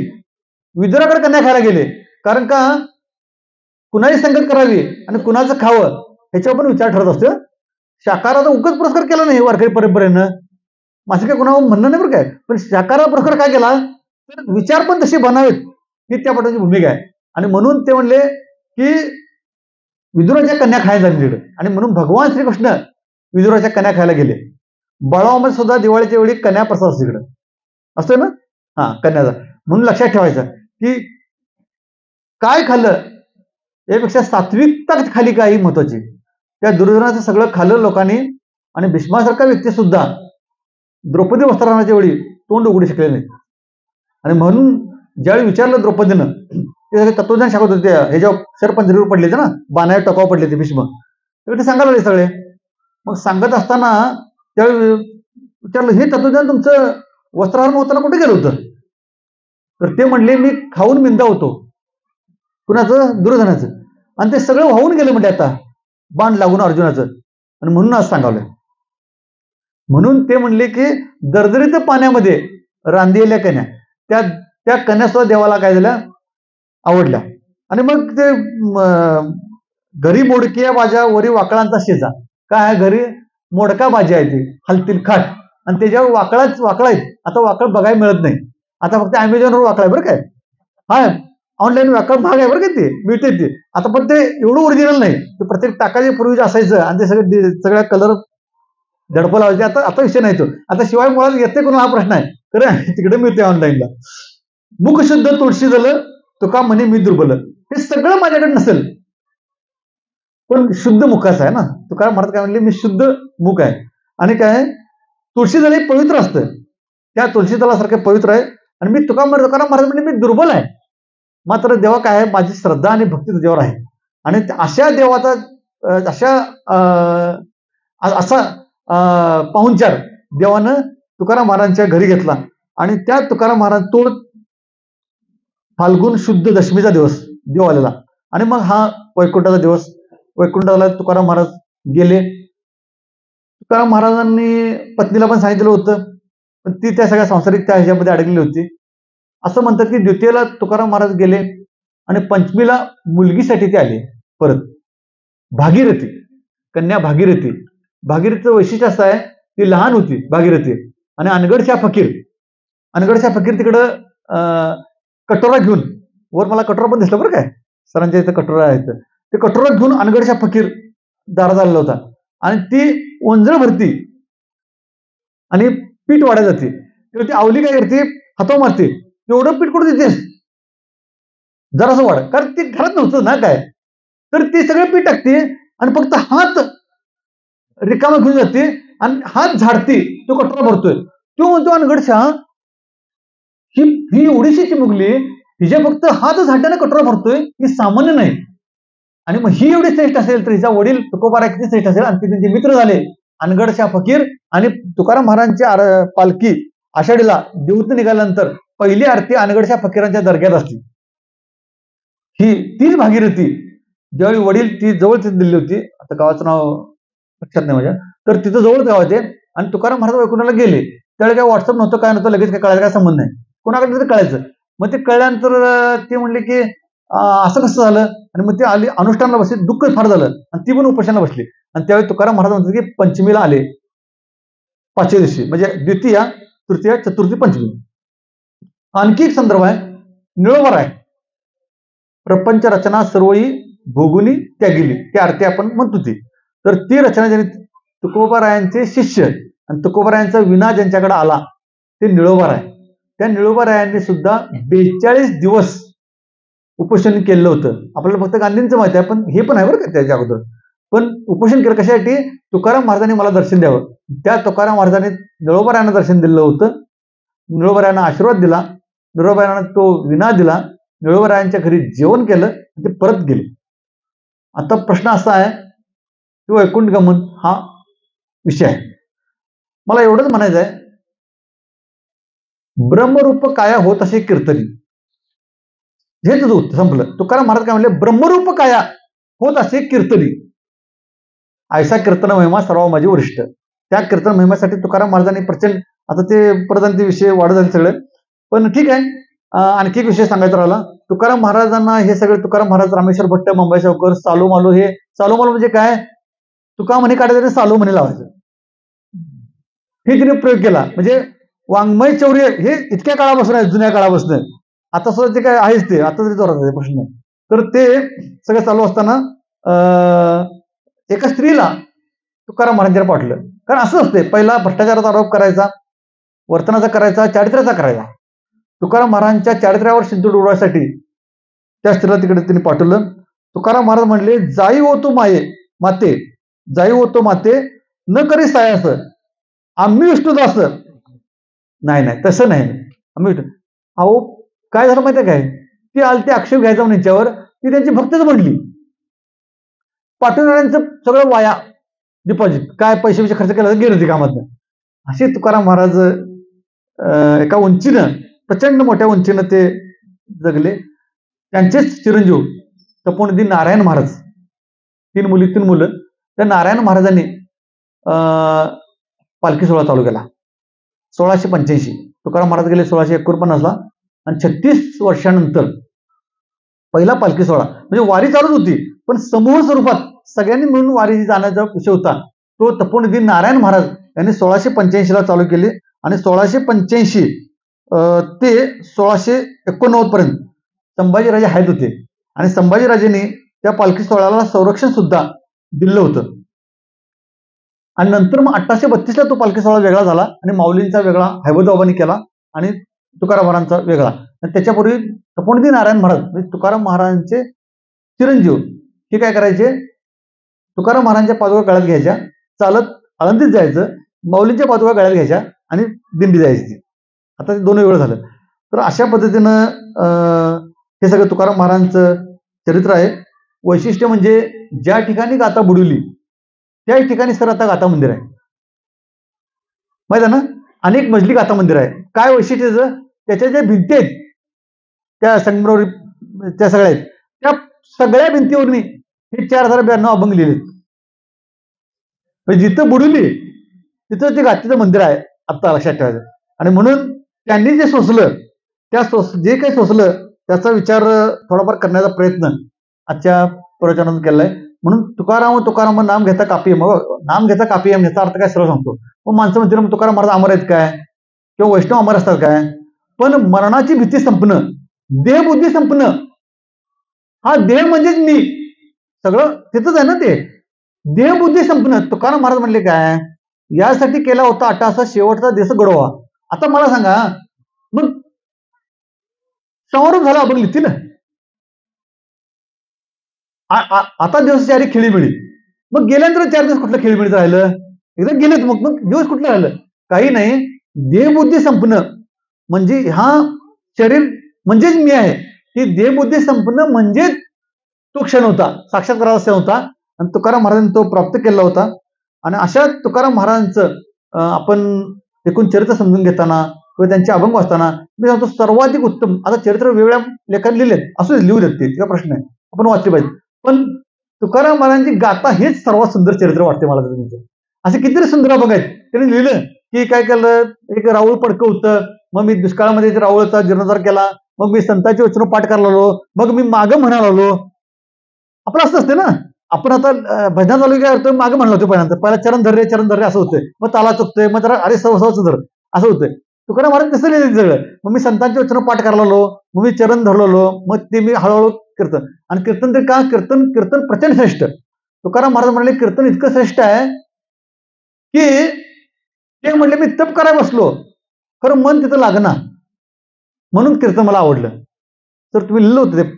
विदुराकडे कन्या खायला गेले, कारण का कुणाची संगत करावी आणि कुणाचं खावं ह्याच्यावर पण विचार ठरत असतो. शाकाहाराचा उगच पुरस्कार केला नाही वारकरी परंपरेनं, माझं काय कुणावर म्हणणं नाही बरं काय, पण शाकाहार पुरस्कार काय केला तर विचार पण तसे बनावेत ही त्या पटाची भूमिका आहे. आणि म्हणून ते म्हणले की विदुराच्या कन्या खायला झाली तिकडे, आणि म्हणून भगवान श्रीकृष्ण विदुराच्या कन्या खायला गेले. बळावामध्ये सुद्धा दिवाळीच्या वेळी कन्या प्रसाद असतो तिकडं, असतोय ना, हा कन्याचा. म्हणून लक्षात ठेवायचं की काय खाल्लं यापेक्षा सात्विकता खाली काही महत्वाची. त्या दुर्योधनाचं सगळं खाल्लं लोकांनी, आणि भीष्मासारखा व्यक्ती सुद्धा द्रौपदी वस्त्रहरणाच्या वेळी तोंड उघडू शकले नाही. आणि म्हणून ज्यावेळी विचारलं द्रौपदीनं, ते सगळे तत्वज्ञान सांगत होते, ह्याच्यावर सरपंजरीवर पडले होते ना, बाणावर टोकावर पडले ते भीष्म, ते सांगायला लागले सगळे. मग सांगत असताना त्यावेळी विचारलं, हे तत्वज्ञान तुमचं वस्त्रहरण होताना कुठे गेलं होतं. तर ते म्हणले, मी खाऊन मिंदा होतो. कुणाचं, दुर्योधनाचं. आणि ते सगळं वाहून गेलं म्हणजे आता बाण लागून अर्जुनाचं, आणि म्हणून आज सांगावलंय. म्हणून ते म्हणले की दरदरीत पाण्यामध्ये रांधलेल्या कन्या, त्या कन्या सुद्धा देवाला काय झाल्या, आवडल्या. आणि मग ते घरी मोडकी बाजा वरी वाकळांचा शेजा. काय आहे, घरी मोडका भाजी आहे ती हलतील खाट, आणि त्याच्यावर वाकळा आहेत. आता वाकळ बघायला मिळत नाही, आता फक्त अमेझॉनवर वाकळा आहे बरं काय. हा ऑनलाईन वाकळ भाग आहे बरं काय, ते मिळते ते आता, पण ते एवढं ओरिजिनल नाही. ते प्रत्येक टाकाचे पूर्वी असायचं, आणि ते सगळ्या कलर धडपं लावायचे. आता विषय नाही तो. आता शिवाय मुळात येते कोणा हा प्रश्न आहे, खरं तिकडे मिळते ऑनलाईनला. मुख शुद्ध तुळशी झालं, तुका म्हणे मी दुर्बल. हे सगळं माझ्याकडे नसेल, पण शुद्ध मुखाचं आहे ना. तुकाराम महाराज काय म्हणले, मी शुद्ध मुख आहे. आणि काय, तुळशी झाली पवित्र असतं, त्या तुळशी दलासारखं पवित्र आहे. आणि मी तुकाराम महाराज म्हणजे मी दुर्बल आहे, मात्र देवा काय आहे, माझी श्रद्धा आणि भक्ती तुझ्यावर आहे. आणि अशा देवाचा असा पाहुणचार देवानं तुकाराम महाराजांच्या घरी घेतला. आणि त्या तुकाराम महाराज तो फाल्गुन शुद्ध दशमीचा दिवस देव आलेला, आणि मग हा वैकुंठाचा दिवस. वैकुंठाला तुकाराम महाराज गेले. तुकाराम महाराजांनी पत्नीला पण सांगितलं होतं, पण ती त्या सगळ्या सांसारिक त्या ह्याच्यामध्ये अडकलेली होती. असं म्हणतात की द्वितीयेला तुकाराम महाराज गेले आणि पंचमीला मुलगीसाठी ते आले परत. भागीरथी, कन्या भागीरथी. भागीरथीचं वैशिष्ट्य असं आहे, ती लहान होती भागीरथी आणि अनगडशा फकीर तिकडं कटोरा घेऊन, वर मला कटोरा पण दिसलं बरं काय, सरांच्या इथं कटोरा आहे, ते कटोरा घेऊन अनगडशा फकीर दारात आलेला होता आणि ती ओंजळ भरती आणि पीठ वाढत जाते. तेव्हा ती आवली काय करते, हातावर मारते, एवढं पीठ कुठं देतेस, जरासं वाढ, कारण ते घरात नव्हतं ना काय, तर ती सगळं पीठ टाकते आणि फक्त हात रिकामा घेऊन जाते आणि हात झाडते, तो कटोरा भरतोय. तो म्हणतो अनगडशा, ही एवढीशी चिमुकली, हिच्या फक्त हात झाडण्याने कटोरा भरतोय, ही सामान्य नाही. आणि मग ही एवढी श्रेष्ठ असेल तर हिचा वडील तुकोबाराय किती श्रेष्ठ असेल. आणि ते त्यांचे मित्र झाले अनगडशा फकीर. आणि तुकाराम महाराजांची पालखी आषाढीला देहूतून निघाल्यानंतर पहिली आरती अनगडशा फकीरांच्या दर्ग्यात असते. ही तीच भागीरथी ज्यावेळी वडील ती जवळच दिली होती, आता गावाचं नाव लक्षात नाही माझ्या, तर तिथं जवळच गाव आहे आणि तुकाराम महाराज वैकुंठाला गेले त्यावेळी काय व्हॉट्सअप नव्हतं, काय नव्हतं, लगेच काय कळायचं काय संबंध नाही, कोणाकडे तरी कळायचं. मग ते कळल्यानंतर ते म्हणले की असं कसं झालं, आणि मग ते आली अनुष्ठानाला बसले, दुःख फार झालं आणि ती पण उपोषणाला बसली. आणि त्यावेळी तुकाराम महाराज म्हणतात की पंचमीला आले, पाचव्या दिवशी, म्हणजे द्वितीया, तृतीया, चतुर्थी, पंचमी. आणखी एक संदर्भ आहे, निळोबाराय, प्रपंच रचना सर्वही भोगुनी त्यागिली, ती आरती आपण म्हणतो ती. तर ती रचना ज्यांनी तुकोबारायांचे शिष्य आणि तुकोबारायांचा विना ज्यांच्याकडे आला ते निळोबाराय. त्या निळोबारायांनी सुद्धा 42 दिवस उपोषण केलं होतं. आपल्याला फक्त गांधींचं माहिती आहे, पण हे पण आहे बरं का त्याच्या अगोदर. पण उपोषण केलं कशासाठी, तुकाराम महाराजांनी मला दर्शन द्यावं. त्या तुकाराम महाराजांनी निळोबारायांना दर्शन दिलं होतं, निळोबारायांना आशीर्वाद दिला, निळोबारायांना तो विना दिला, निळोबारायांच्या घरी जेवण केलं, ते परत गेले. आता प्रश्न असा आहे की वैकुंठ गमन हा विषय आहे. मला एवढंच म्हणायचं आहे, ब्रह्मरूप काया होत असे कीर्तनी, हेच होत संपलं. तुकाराम महाराज काय म्हणले, ब्रह्मरूप काया होत असे कीर्तनी, ऐसा कीर्तन महिमा सर्व माझी वरिष्ठ. त्या कीर्तन महिम्यासाठी तुकाराम महाराजांनी प्रचंड, आता ते प्रधान विषय वाढत झाले सगळे, पण ठीक आहे. आणखी एक विषय सांगायचा राहिला. तुकाराम महाराजांना हे सगळे, तुकाराम महाराज, रामेश्वर भट्ट, मुंबई सावकर, सालो मालो, हे सालो मालो म्हणजे काय, तुका म्हणे काढायचं सालो म्हणे लावायचं, हे तिने प्रयोग केला. म्हणजे वाङ्मय चौर्य हे इतक्या काळापासून आहे, जुन्या काळापासून. आता सुद्धा जे काय आहेच ते, आता तरी जोरात प्रश्न नाही. तर ते सगळं चालू असताना एका स्त्रीला तुकाराम महाराजांना पाठलं. कारण असं असते, पहिला भ्रष्टाचाराचा आरोप करायचा, वर्तनाचा करायचा, चारित्र्याचा करायचा. तुकाराम महाराजांच्या चारित्र्यावर सिंदूर उडवायसाठी त्या स्त्रीला तिकडे त्यांनी पाठवलं. तुकाराम महाराज म्हणले, जाई होतो माते, जाई होतो माते, न करी सायास, आम्ही विष्णुदास. नाही तसं नाही, आम्ही अहो काय झालं माहिती काय, ती आली, ते आक्षेप घ्यायचा म्हणून यांच्यावर, ती त्यांची भक्तच म्हणली, पाठवणाऱ्यांचं सगळं वाया, डिपॉझिट काय पैसे खर्च केला गेलं ते कामात. असे तुकाराम महाराज एका उंचीनं, प्रचंड मोठ्या उंचीनं ते जगले. त्यांचेच चिरंजीव तपोनिधी नारायण महाराज, 3 मुलं, त्या नारायण महाराजांनी पालखी सोहळा चालू केला 1685. तुकाराम महाराज गेले 1649ला आणि 36 वर्षानंतर पहिला पालखी सोहळा, म्हणजे वारी चालूच होती पण समूह स्वरूपात सगळ्यांनी मिळून वारी जाण्याचा विषय होता, तो तपोनिधी नारायण महाराज यांनी 1685 ला चालू केली. आणि 1685 ते 1689 पर्यंत संभाजीराजे आहेत होते आणि संभाजीराजेंनी त्या पालखी सोहळ्याला संरक्षण सुद्धा दिलं होतं. आणि नंतर मग 1832ला तो पालखी सोहळा वेगळा झाला आणि माऊलींचा वेगळा हैबतबाबांनी केला आणि तुकाराम महाराजांचा वेगळा. आणि त्याच्यापूर्वी तपोनिधी नारायण महाराज म्हणजे तुकाराम महाराजांचे चिरंजीव हे काय करायचे, तुकाराम महाराजांच्या पादुका गळ्यात घ्यायच्या, चालत आळंदीत जायचं, माऊलींच्या पादुका गळ्यात घ्यायच्या आणि दिंडी जायची. आता ते 2 वेळ झालं. तर अशा पद्धतीनं हे सगळं तुकाराम महाराजांचं चरित्र आहे. वैशिष्ट्य म्हणजे ज्या ठिकाणी गाथा बुडवली त्याच ठिकाणी सर आता गाथा मंदिर आहे, माहित आहे ना, अनेक मजली गाथा मंदिर आहे. काय वैशिष्ट्य त्याच्या ज्या भिंती आहेत त्या संगमरवरी, त्या सगळ्या आहेत, त्या सगळ्या भिंतीवरनी हे 4092 अभंग लिहिले. जिथं बुडवली तिथं ते गाथीचं मंदिर आहे, आता लक्षात ठेवायचं. आणि म्हणून त्यांनी जे सोसलं जे काही सोसलं त्याचा विचार थोडाफार करण्याचा प्रयत्न आजच्या प्रवचनात केलाय. म्हणून तुकाराम नाम घेता कापी, मग नाम घेता कापी याचा अर्थ काय सरळ सांगतो. मग माणसं म्हणतील मग तुकाराम महाराज अमर आहेत काय, किंवा वैष्णव अमर असतात काय. पण मरणाची भीती संपणं, देहबुद्धी संपणं, हा देह म्हणजेच मी, सगळं तिथंच आहे ना ते. देहबुद्धी संपणं तुकाराम महाराज म्हणले काय, यासाठी केला होता असा शेवटचा दिवस गडवा. आता मला सांगा, मग समारोप झाला आपण लिहितील आता दिवस 4 खेळीमिळी. मग गेल्यानंतर 4 दिवस कुठलं खेळीमिळीत राहिलं, एकदा गेलेत मग मग दिवस कुठलं राहिलं, काही नाही. देहबुद्धी संपणं म्हणजे हा शरीर म्हणजेच मी आहे, ही देहबुद्धी संपणं म्हणजेच तो क्षण होता, साक्षात्काराचा क्षण होता. आणि तुकाराम महाराजांनी तो प्राप्त केला होता. आणि अशा तुकाराम महाराजांचं आपण एकूण चरित्र समजून घेताना किंवा त्यांचे अभंग वाचताना मी सांगतो सर्वाधिक उत्तम. आता चरित्र वेगवेगळ्या लेखात लिहिलेत, असू लिहू देत, तिचा प्रश्न आहे, आपण वाचले पाहिजे. पण तुकाराम महाराजांची गाथा हेच सर्वात सुंदर चरित्र वाटते मला. तुमचं असे कितीतरी सुंदर अभंग आहेत. त्यांनी लिहिलं की काय केलं, एक राऊळ पडकं होतं, मग मी दुष्काळामध्ये राऊळचा जीर्णोद्धार केला, मग मी संतांची वचनं पाठ करायला लागलो, मग मी मागं म्हणायला लागलो. आपलं असं असते ना, आपण आता भजनात आलो काय करतोय, मागं म्हणलं होतं पहिला चरण धर्रे असं होतंय, मग ताला चुकतोय, मग जरा अरे सवच धर असं होतंय. तुकाराम महाराज कसं लिहिलं सगळं, मग मी संतांची वचनं पाठ करायला लागलो, मग मी चरण धरलो, मग ते मी हळूहळू कीर्तन. आणि कीर्तन ते का, कीर्तन प्रचंड श्रेष्ठ. तुकाराम महाराज म्हणले कीर्तन इतकं श्रेष्ठ आहे की ते म्हणले मी तप करायला बसलो, खरं मन तिथं लागणार, म्हणून कीर्तन मला आवडलं. तर तुम्ही लिहिलं होतं ते,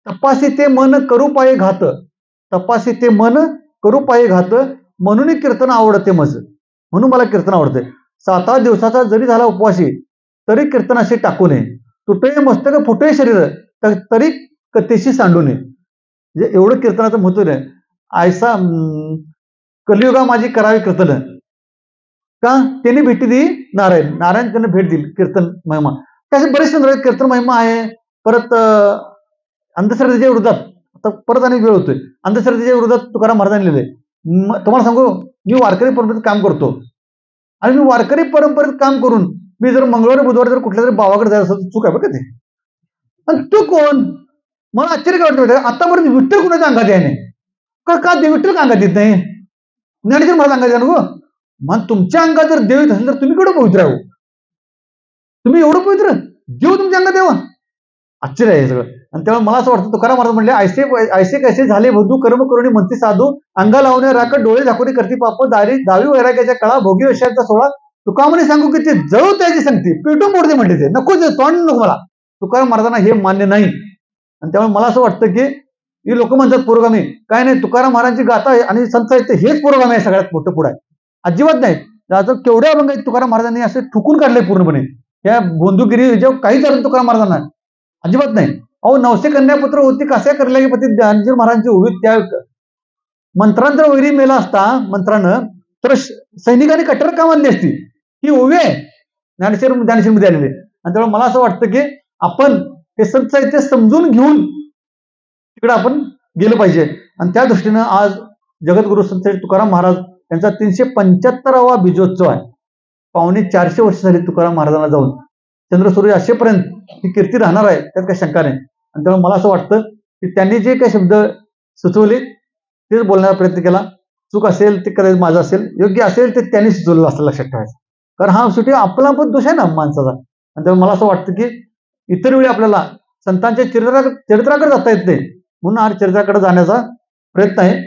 तपासी ते मन करू पाये घात, तपासी ते मन करू पाये घात, म्हणून कीर्तन आवडते मज, म्हणून मला कीर्तन आवडते. 7 दिवसाचा जरी झाला उपवासी तरी कीर्तन असे टाकू नये, तुटे मस्तक फुटे शरीर तरी कथेशी सांडू नये. म्हणजे एवढं कीर्तनाचं महत्व आहे. आयसा कलियुगा माझी करावी कीर्तन, का त्यांनी भेटी दिली नारायण त्यांना भेट दिली कीर्तन महिमा. त्याचे बरेच सुंदर कीर्तन महिमा आहे. परत अंधश्रद्धेच्या विरोधात, आता परत आणि वेळ होतोय, अंधश्रद्धेच्या विरोधात तुकाराम महाराजांनी लिहिले. तुम्हाला सांगू, मी वारकरी परंपरेत काम करतो आणि मी वारकरी परंपरेत काम करून मी जर मंगळवारी बुधवारी जर कुठल्या तरी भावाकडे जायचं असं चूक आहे बघा ते. आणि तू कोण, मला आश्चर्य काय वाटतं, आतापर्यंत विठ्ठल कुणाच्या अंगात आहे नाही का विठ्ठल अंगात येत नाही, ज्ञानेश्वर मला अंगात आहे ना. मग तुमच्या अंगात जर देव येत असेल तर तुम्ही केवढं पवित्र आहे, तुम्ही एवढं पवित्र, देव तुमच्या अंगात यावा, आश्चर्य आहे सगळं. आणि त्यामुळे मला असं वाटतं तुकाराम महाराज म्हणले ऐसे कैसे झाले वधू कर्म करुणी म्हणते साधू, अंगा लावणे राख डोळे झाकुनी करती पाप, दावी वैराग्याच्या कळा भोगी वैशाचा सोळा, तुका म्हणे सांगू की ते जळू त्याची सांगते पेटून मोडते म्हणते, ते नको तोंड नको मला. तुकाराम महाराजांना हे मान्य नाही. आणि त्यामुळे मला असं वाटतं की ही लोक म्हणतात पुरोगामी, काय नाही, तुकाराम महाराजांची गाथा आहे आणि संत साहित्य हेच पुरोगामी आहे, सगळ्यात मोठं पुढे आहे, अजिबात नाही. आता केवढ्या अभंग आहेत तुकाराम महाराजांनी असे ठुकून काढले पूर्णपणे, या बोंदुगिरी ह्याच्यावर काहीच अर्थ तुकाराम महाराजांना अजिबात नाही. अहो 900 कन्यापुत्र होती कशा करल्या की पती ज्ञानेश्वर महाराजांची उभी, त्या मंत्रांतर वैरी मेला असता मंत्रानं तर सैनिकांनी कट्टर का मानली असती, ही ओवी आहे ज्ञानेश्वर मध्ये आलेली. आणि त्यामुळे मला असं वाटतं की आपण हे संत साहित्य समजून घेऊन तिकडे आपण गेलं पाहिजे. आणि त्या दृष्टीनं आज जगद्गुरु संत तुकाराम महाराज यांचा 375वा बीजोत्सव आहे. 450 वर्ष झाली तुकाराम महाराजांना जाऊन, चंद्रसूर्य असेपर्यंत ही कीर्ती राहणार आहे, त्यात काही शंका नाही. आणि त्यामुळे मला असं वाटतं की त्यांनी जे काही शब्द सुचवले तेच बोलण्याचा प्रयत्न केला. चूक असेल ते कदाचित माझं असेल, योग्य असेल ते त्यांनी सुचवलेलं असं लक्षात ठेवायचं, कारण हा शेवटी आपला पण दोष आहे ना माणसाचा. आणि त्यामुळे मला असं वाटतं की इतर वेळी आपल्याला संतांच्या चरित्राकडे जाता येत नाही, म्हणून हा चरित्राकडे जाण्याचा प्रयत्न आहे.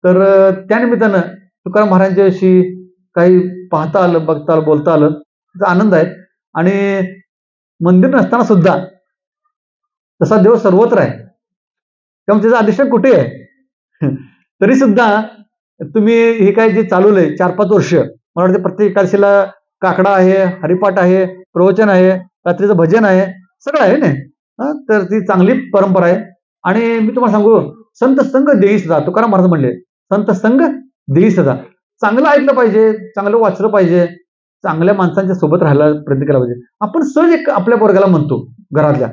तर त्या निमित्तानं तुकाराम महाराजांच्याविषयी काही पाहता आलं, बघता आलं, बोलता आलं, त्याचा आनंद आहे. आणि मंदिर नसताना सुद्धा तसा देव सर्वत्र आहे, त्यामुळे त्याचं अधिष्ठान कुठे आहे तरी सुद्धा तुम्ही हे काय जे चालवलंय 4-5 वर्ष, मला वाटतं प्रत्येक एकादशीला काकडा आहे, हरिपाठ आहे, प्रवचन आहे, रात्रीचं भजन आहे, सगळं आहे ना. तर ती चांगली परंपरा आहे. आणि मी तुम्हाला सांगू, संत संग देई सदा, तुकाराम महाराज म्हणले संत संग देई सदा. चांगलं ऐकलं पाहिजे, चांगलं वाचलं पाहिजे, चांगल्या माणसांच्या सोबत राहायला प्रयत्न केला पाहिजे. आपण सहज एक आपल्या पोरगाला म्हणतो घरातल्या,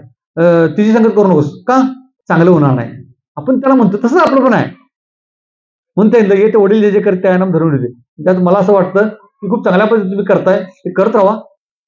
तिची संगत करू नकोस, का चांगलं होणार नाही, आपण त्याला म्हणतो. तसंच आपलं पण आहे, म्हणता येईल येते वडील जे जे करते आहे ना धरून येते. त्यात मला असं वाटतं की खूप चांगल्या पद्धतीने तुम्ही करताय, ते करत राहा.